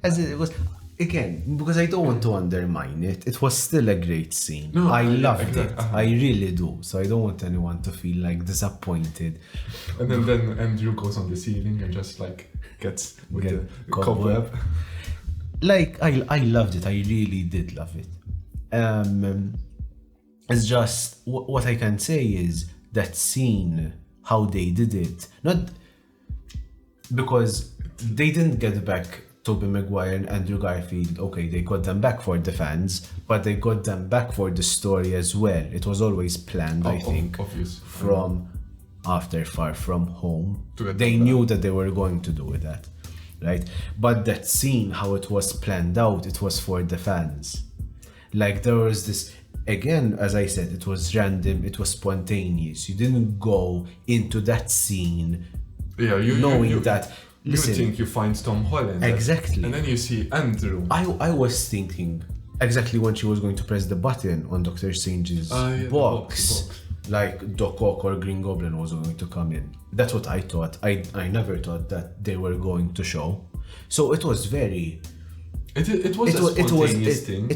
As it was, again, because I don't want to undermine it, it was still a great scene. No, I loved it. I really do. So I don't want anyone to feel like disappointed. And then Andrew goes on the ceiling and just like gets with the cobweb. Like, I loved it. I really did love it. It's just, what I can say is that scene, how they did it, not because they didn't get back Tobey Maguire and Andrew Garfield. Okay, they got them back for the fans, but they got them back for the story as well. It was always planned, I think, from after Far From Home. They knew that they were going to do that, right? But that scene, how it was planned out, it was for the fans. Like, there was this, again, as I said, it was random, it was spontaneous. You didn't go into that scene knowing that. Listen, you think you find Tom Holland. Exactly. And then you see Andrew. I was thinking exactly when she was going to press the button on Doctor Strange's box, like Doc Ock or Green Goblin was going to come in. That's what I thought. I never thought that they were going to show. So it was very... It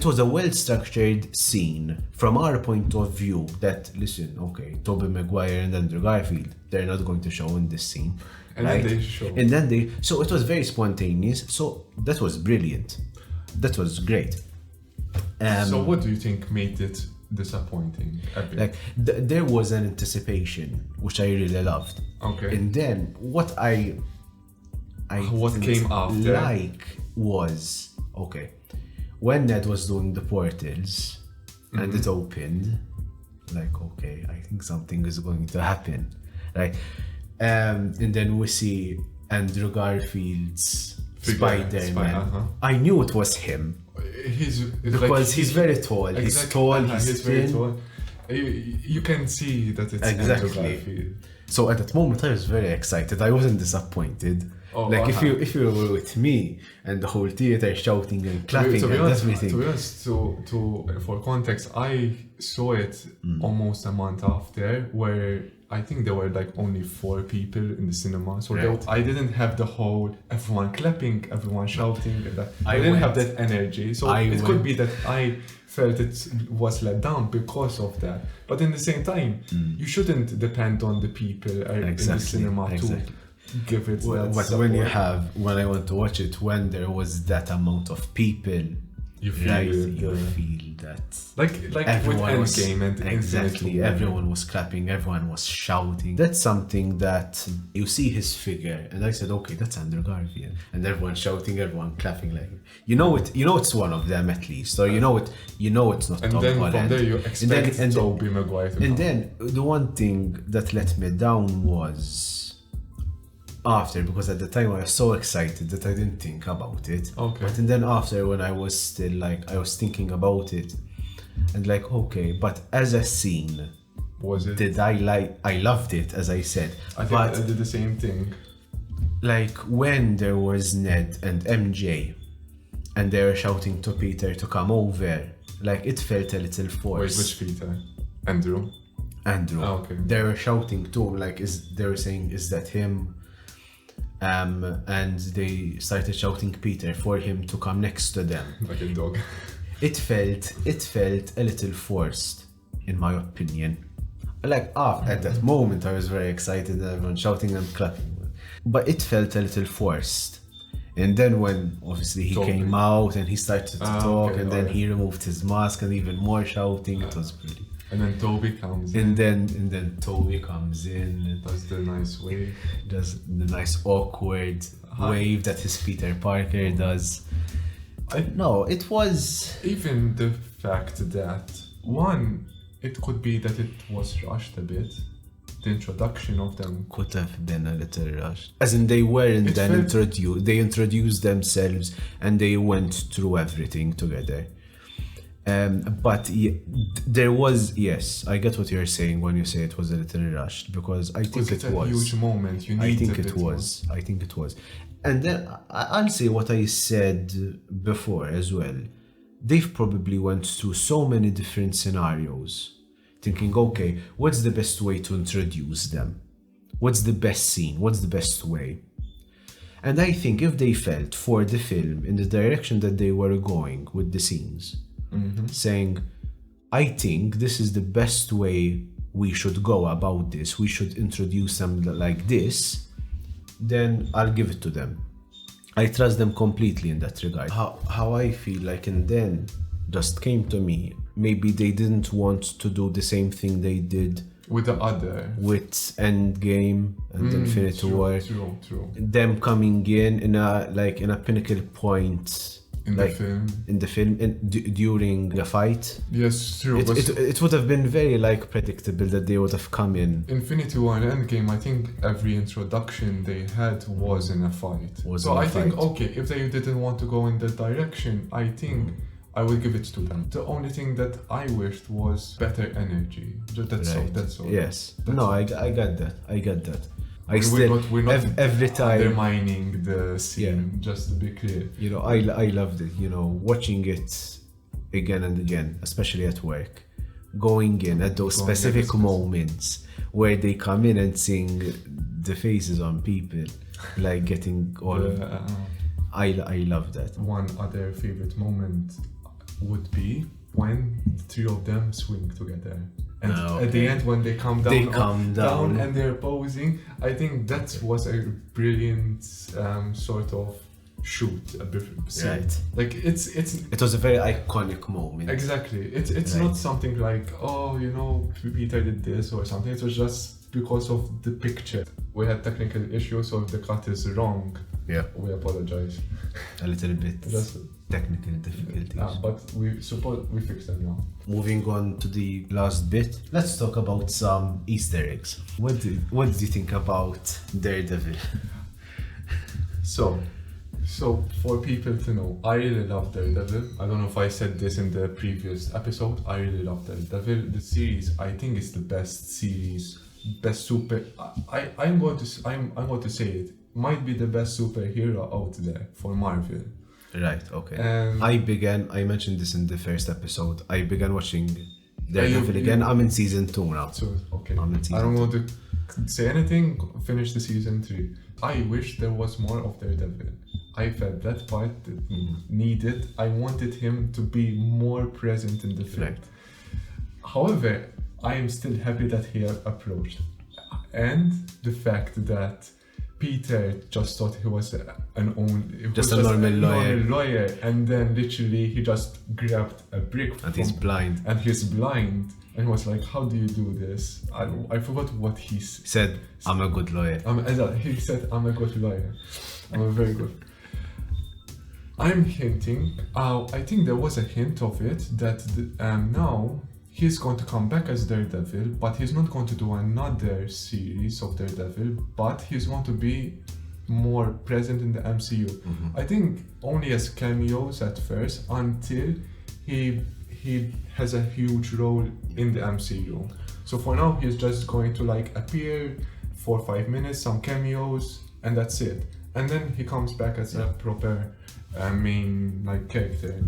was a well-structured scene from our point of view that, listen, okay, Tobey Maguire and Andrew Garfield, they're not going to show in this scene. And right? then they show. And then so it was very spontaneous. So that was brilliant. That was great. So what do you think made it disappointing? Like there was an anticipation, which I really loved. Okay. And then what came after was, okay, when Ned was doing the portals and it opened, like, okay, I think something is going to happen, right? And then we see Andrew Garfield's Spider-Man. I knew it was him. He's very tall. Exactly. He's tall. He's very tall. You can see that it's Andrew Garfield. So at that moment, I was very excited. I wasn't disappointed. If you were with me and the whole theater shouting and clapping and everything. To be honest, for context, I saw it almost a month after, where I think there were like only 4 people in the cinema, so I didn't have the whole everyone clapping, everyone shouting. I didn't have that energy, so it could be that I felt it was let down because of that. But in the same time, you shouldn't depend on the people in the cinema to give it. But when I went to watch it, when there was that amount of people, you feel that like with Endgame and exactly everyone was clapping, everyone was shouting. That's something that you see his figure, and I said, okay, that's Andrew Garfield, and everyone shouting, everyone clapping, like it's one of them at least, or it's not. And Tom then Holland. From there you expect Tobey Maguire to and then the one thing that let me down was after, because at the time I was so excited that I didn't think about it. Okay. But then after, when I was still like, I was thinking about it, and like, okay, but as a scene, was it? I loved it, as I said. I think I did the same thing. like when there was Ned and MJ and they were shouting to Peter to come over, like it felt a little Wait, forced. which Peter? Andrew? Andrew. Okay. They were shouting to him, like they were saying, is that him? And they started shouting Peter for him to come next to them. Like a dog. It felt a little forced, in my opinion. Like at that moment I was very excited and everyone shouting and clapping. But it felt a little forced. And then when obviously he came out and he started to talk, and then he removed his mask and even more shouting, it was brilliant. And then Tobey comes in. And then Tobey comes in. Does the nice wave. Does the nice awkward wave that his Peter Parker does. No, it was... Even the fact that, one, it could be that it was rushed a bit. The introduction of them could have been a little rushed. As in they weren't then introduced. They introduced themselves and they went through everything together. But there was, yes, I get what you're saying when you say it was a little rushed, because I think it was a huge moment. I think it was. And then I'll say what I said before as well. They've probably went through so many different scenarios, thinking, okay, what's the best way to introduce them? What's the best scene? What's the best way? And I think if they felt for the film in the direction that they were going with the scenes, saying, I think this is the best way we should go about this, we should introduce them like this, then I'll give it to them. I trust them completely in that regard. How I feel like, and then just came to me, maybe they didn't want to do the same thing they did with the other, with Endgame and Infinity War. True. Them coming in a pinnacle point in the film during the fight. Yes, true. It would have been very predictable that they would have come in. Infinity War and Endgame, I think every introduction they had was in a fight. I think, okay, if they didn't want to go in that direction, I think I will give it to them. The only thing that I wished was better energy. That's all. Yes. I got that. We're not every time undermining the scene, just to be clear. I loved it, watching it again and again, especially at work. Going in at those specific moments where they come in and seeing the faces on people, like getting all I love that. One other favorite moment would be when the three of them swing together. And at the end, when they come down and they're posing, I think that was a brilliant sort of shoot. Right. Like it was a very iconic moment. Exactly. It's not something like, Peter did this or something. It was just because of the picture. We had technical issues, so if the cut is wrong, we apologize. A little bit. Just technical difficulties. But we fixed them now. Moving on to the last bit, let's talk about some Easter eggs. What did you think about Daredevil? So for people to know, I really love Daredevil. I don't know if I said this in the previous episode. I really love Daredevil. The series, I think, is the best series, best super. I'm going to say it. Might be the best superhero out there for Marvel. Right, okay. I mentioned this in the first episode. I began watching Daredevil again. I'm in season 2 now. So, okay. I don't want to say anything. Finish the season 3. I wish there was more of Daredevil. I felt that part needed. I wanted him to be more present in the film. Right. However, I am still happy that he approached. And the fact that Peter just thought he was a normal lawyer, and then literally he just grabbed a brick he's blind, and was like, how do you do this? I forgot what he said. I'm a good lawyer. He said, I'm a good lawyer. I'm a very good. I'm hinting, I think there was a hint of it that now he's going to come back as Daredevil, but he's not going to do another series of Daredevil, but he's going to be more present in the MCU. I think only as cameos at first, until he has a huge role in the MCU. So for now, he's just going to appear for 5 minutes, some cameos, and that's it. And then he comes back as a proper main like character in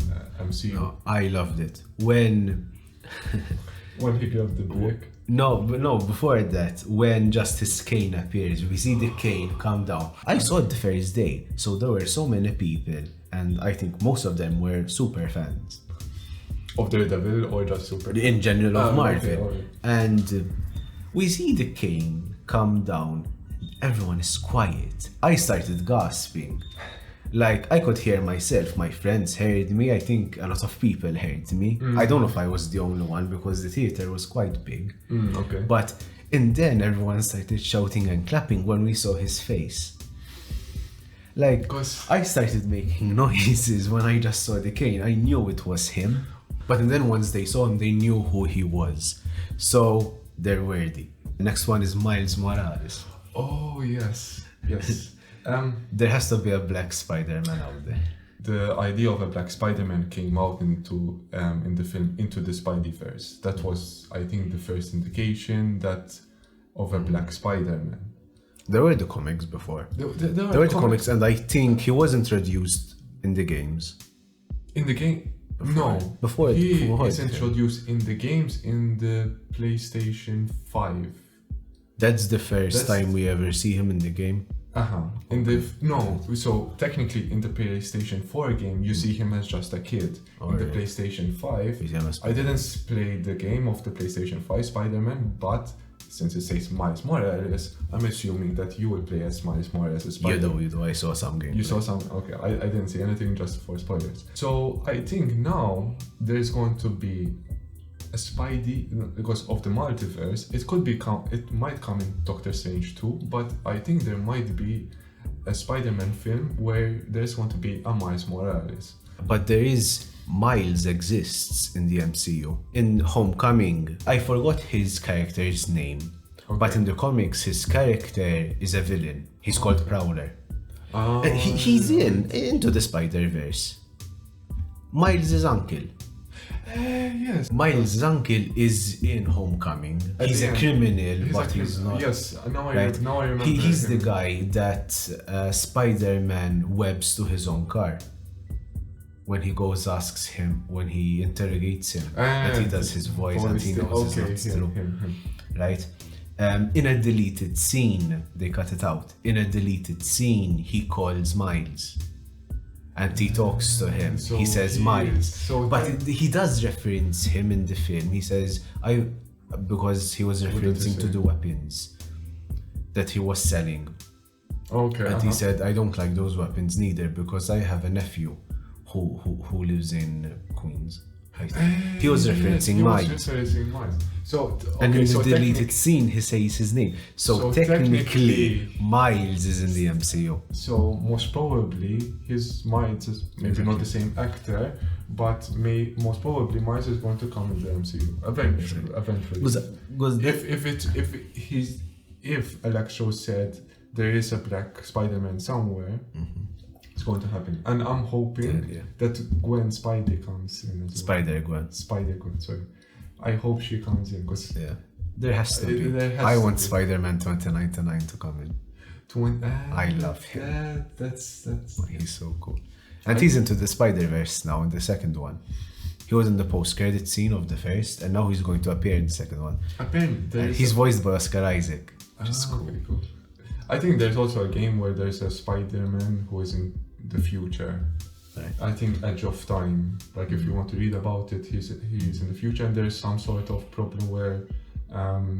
MCU. No, I loved it. When he grabbed the brick. No, before that, when just his cane appears, we see the cane come down. I saw it the first day, so there were so many people, and I think most of them were super fans. Of Daredevil or just super? In general of Marvel. Okay. And we see the cane come down, everyone is quiet. I started gasping. Like, I could hear myself, my friends heard me, I think a lot of people heard me. I don't know if I was the only one because the theater was quite big. Okay. And then everyone started shouting and clapping when we saw his face. Like, I started making noises when I just saw the cane. I knew it was him. But then once they saw him, they knew who he was. So, they're worthy. The next one is Miles Morales. Oh, yes. There has to be a black Spider-Man out there. The idea of a black Spider-Man came out in the film Into the Spider-Verse. That was, I think, the first indication of a black Spider-Man. There were the comics before. There were the comics, and I think he was introduced in the games. In the game? Before he is introduced in the games in the PlayStation 5. That's the first time we ever see him in the game. So technically in the PlayStation 4 game you see him as just a kid. In the PlayStation 5, I didn't play the game of the PlayStation 5 Spider-Man, but since it says Miles Morales, I'm assuming that you will play as Miles Morales as Spider-Man. You do. I saw some gameplay. You saw some? Okay, I didn't see anything, just for spoilers. So I think now there's going to be a Spidey, because of the multiverse. It might come in Doctor Strange too, but I think there might be a Spider-Man film where there's going to be a Miles Morales. But there is Miles exists in the MCU. In Homecoming, I forgot his character's name, but in the comics, his character is a villain. He's called Prowler. He's into the Spider-Verse. Miles' uncle. Yes. Miles' uncle is in Homecoming. He's a criminal, but he's not. Yes, now I remember. He's the guy that Spider-Man webs to his own car. When he asks him, when he interrogates him, that he does his voice and he knows it's not true. Right? In a deleted scene, they cut it out. In a deleted scene, he calls Miles. And he talks to him. He says Miles. But he does reference him in the film. He says, because he was referencing to the weapons that he was selling. And he said, I don't like those weapons neither because I have a nephew who lives in Queens. He was referencing Miles. And in the deleted scene, he says his name. So technically, Miles is in the MCU. So most probably, Miles is maybe not the same actor, but most probably Miles is going to come in the MCU eventually. If Electro said there is a black Spider-Man somewhere, it's going to happen, and I'm hoping that Gwen Spidey comes in as well. Spider-Gwen, sorry. I hope she comes in because there has to be. I want Spider-Man 2099 to come in. I love him. That's he's so cool, and he's into the Spider-Verse now in the second one. He was in the post-credit scene of the first, and now he's going to appear in the second one. And he's voiced by Oscar Isaac, which is cool. Very cool. I think there's also a game where there's a Spider-Man who is in the future. Right. I think Edge of Time. Like if you want to read about it, he's in the future, and there's some sort of problem where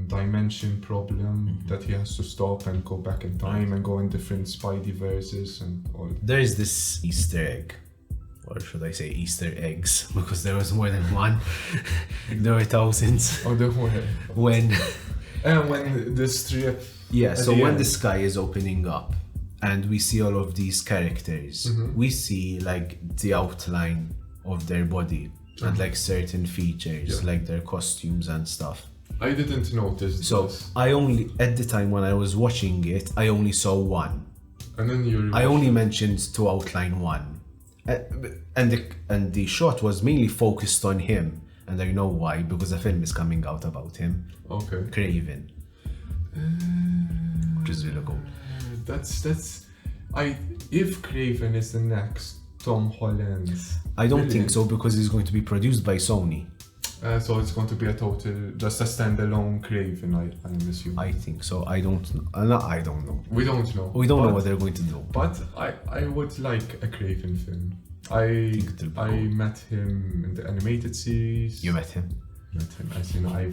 dimension problem that he has to stop and go back in time and go in different Spidey-verses and all. There is this Easter egg, or should I say Easter eggs, because there was more than one. There were thousands. Oh, there were. When the strip. Yeah, so when the sky is opening up and we see all of these characters, we see like the outline of their body and like certain features, like their costumes and stuff. I didn't notice this. I only, at the time when I was watching it, I only saw one. And then I only mentioned to outline one. And the shot was mainly focused on him. And I know why, because a film is coming out about him. Okay. Craven. Which is really cool. If Craven is the next Tom Holland's I don't villain, think so, because it's going to be produced by Sony. so it's going to be just a standalone Craven, I'm assuming. I think so. I don't know. No, I don't know. We don't know. We don't know what they're going to do. But I would like a Craven film. think it'll be I cool. met him in the animated series. You met him? As you know,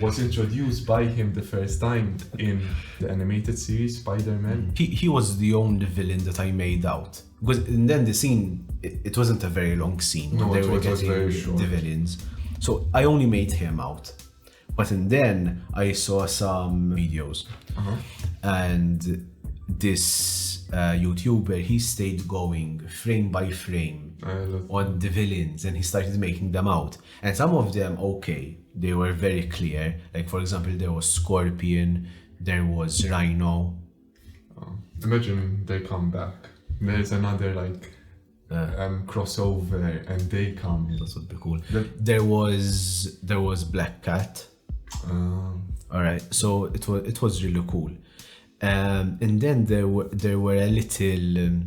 was introduced by him the first time in the animated series Spider-Man. He was the only villain that I made out. Because and then the scene, it wasn't a very long scene when No, they it were was getting very short. the villains. So I only made him out. But and then I saw some videos. And this YouTuber, he stayed going frame by frame on the villains, and he started making them out. And some of them, okay, they were very clear. Like, for example, there was Scorpion, there was Rhino. Imagine they come back. There's another crossover, and they come. That would be cool. There was Black Cat. All right, so it was really cool. And then there were a little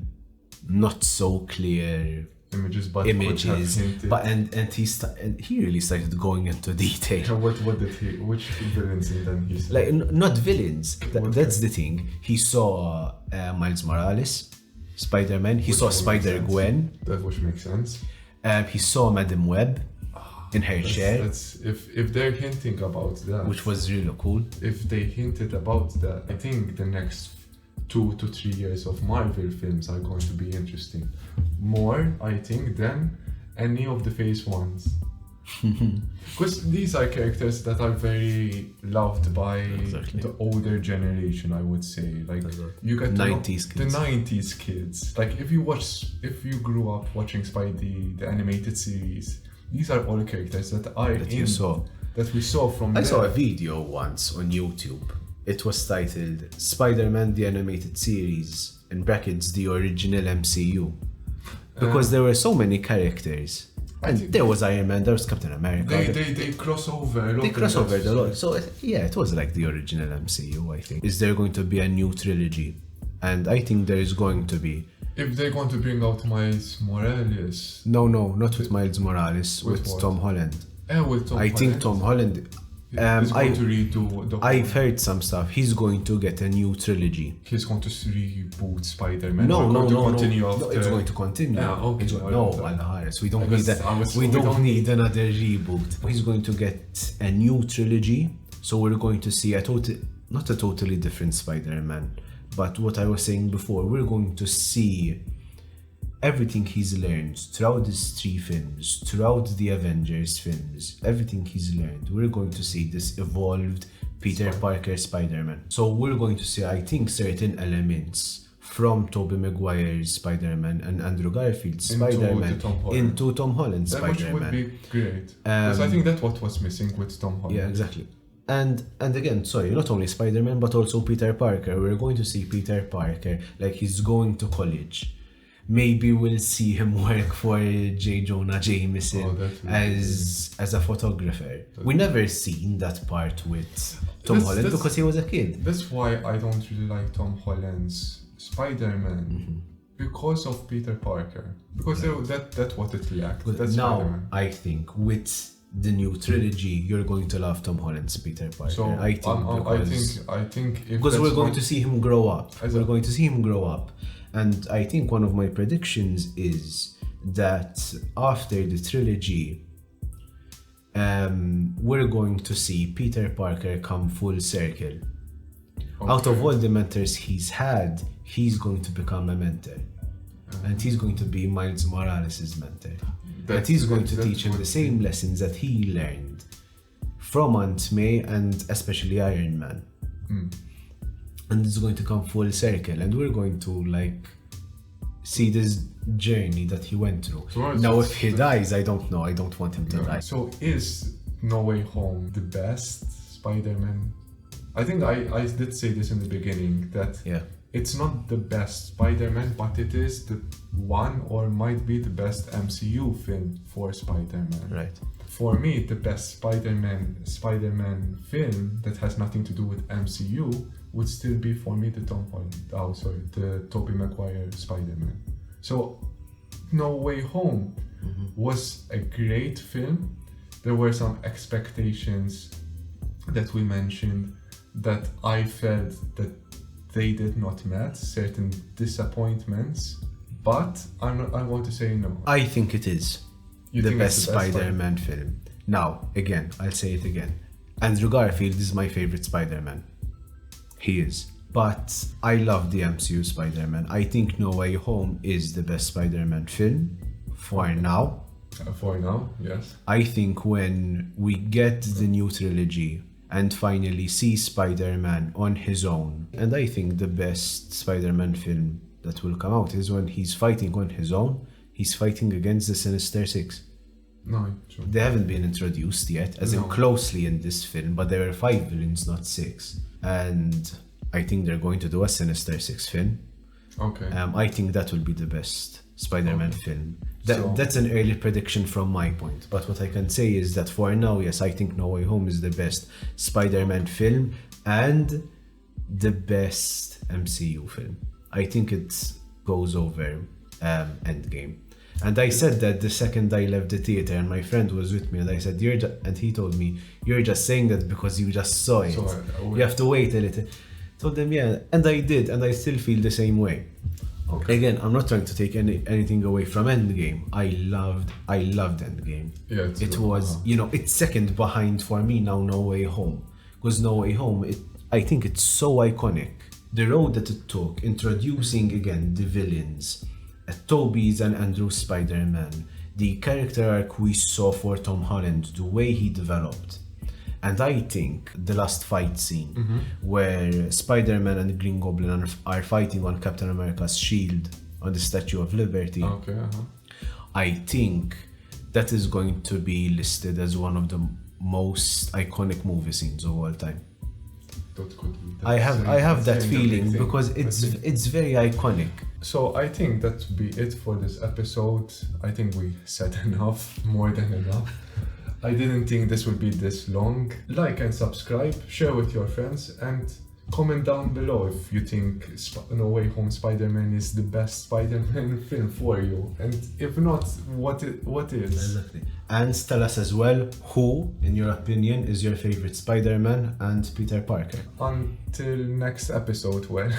not so clear images, but and he really started going into detail. Which villains and then he said? Like not villains. That's the thing. He saw Miles Morales, Spider-Man. He saw Spider-Gwen. That which makes sense. He saw Madam Web in her chair. If they're hinting about that, which was really cool. If they hinted about that, I think the next 2 to 3 years of Marvel films are going to be interesting. More, I think, than any of the Phase 1s. Because these are characters that are very loved by the older generation, I would say. Like you get 90s kids. The 90s kids. Like if you grew up watching Spidey, the animated series, these are all characters that we saw from I saw a video once on YouTube. It was titled Spider-Man the Animated Series, in brackets the original MCU. Because there were so many characters. And there was Iron Man, there was Captain America. They cross over a lot. They cross over a lot. So yeah, it was like the original MCU, I think. Is there going to be a new trilogy? And I think there is going to be. If they're going to bring out Miles Morales. No, not with Miles Morales, with Tom Holland. With Tom Holland. I think Tom Holland. He's going to redo I've heard some stuff. He's going to get a new trilogy. He's going to reboot Spider-Man. No. After... It's going to continue. Okay. We don't need that. We don't need another reboot. He's going to get a new trilogy. So we're going to see not a totally different Spider-Man, but what I was saying before, we're going to see everything he's learned throughout these 3 films, throughout the Avengers films, everything he's learned, we're going to see this evolved Peter Parker Spider-Man. So we're going to see, I think, certain elements from Tobey Maguire's Spider-Man and Andrew Garfield's Spider-Man into Tom Holland's Spider-Man. Which would be great. Because I think that's what was missing with Tom Holland. Yeah, exactly. And again, sorry, not only Spider-Man, but also Peter Parker. We're going to see Peter Parker, like he's going to college. Maybe we'll see him work for J. Jonah Jameson as a photographer. We never seen that part with Tom Holland because he was a kid. That's why I don't really like Tom Holland's Spider-Man. Because of Peter Parker. Because that's what it lacked. That's now, Spider-Man. I think with the new trilogy, you're going to love Tom Holland's Peter Parker. So I think because we're going to see him grow up. We're going to see him grow up. And I think one of my predictions is that after the trilogy, we're going to see Peter Parker come full circle. Okay. Out of all the mentors he's had, he's going to become a mentor. And he's going to be Miles Morales' mentor. And he's going to teach him the same lessons that he learned from Aunt May and especially Iron Man. And it's going to come full circle, and we're going to see this journey that he went through. Now, if he dies, I don't know. I don't want him to die. So, is No Way Home the best Spider-Man? I think I did say this in the beginning that it's not the best Spider-Man, but it is the one or might be the best MCU film for Spider-Man. Right. for me, the best Spider-Man film that has nothing to do with MCU would still be for me the the Tobey Maguire Spider-Man. So No Way Home was a great film. There were some expectations that we mentioned that I felt that they did not meet, certain disappointments, but I want to say no. I think it is You the think it's best the best Spider-Man film. Now, again, I'll say it again. Andrew Garfield is my favorite Spider-Man. He is. But I love the MCU Spider-Man. I think No Way Home is the best Spider-Man film for now. For now, yes. I think when we get the new trilogy and finally see Spider-Man on his own, and I think the best Spider-Man film that will come out is when he's fighting on his own. He's fighting against the Sinister Six. No, true. They haven't been introduced yet, as in closely in this film, but there were 5 villains, not 6. And I think they're going to do a Sinister Six film. Okay. I think that will be the best Spider-Man film. That's an early prediction from my point. But what I can say is that for now, yes, I think No Way Home is the best Spider-Man film and the best MCU film. I think it goes over Endgame. And I said that the second I left the theater, and my friend was with me, and I said, and he told me, you're just saying that because you just saw it. You have to wait a little. Told them, yeah, and I did, and I still feel the same way. Okay. Again, I'm not trying to take anything away from Endgame. I loved Endgame. Yeah, it was, it's second behind for me now No Way Home. Because No Way Home, I think it's so iconic. The road that it took, introducing again the villains, Tobey's and Andrew's Spider-Man, the character arc we saw for Tom Holland, the way he developed. And I think the last fight scene where Spider-Man and Green Goblin are fighting on Captain America's shield on the Statue of Liberty, I think that is going to be listed as one of the most iconic movie scenes of all time. I have that feeling because it's very iconic. So I think that would be it for this episode. I think we said enough, more than enough. I didn't think this would be this long. Like and subscribe, share with your friends, and comment down below if you think No Way Home Spider-Man is the best Spider-Man film for you. And if not, what is? Exactly. And tell us as well who, in your opinion, is your favorite Spider-Man and Peter Parker. Until next episode, well...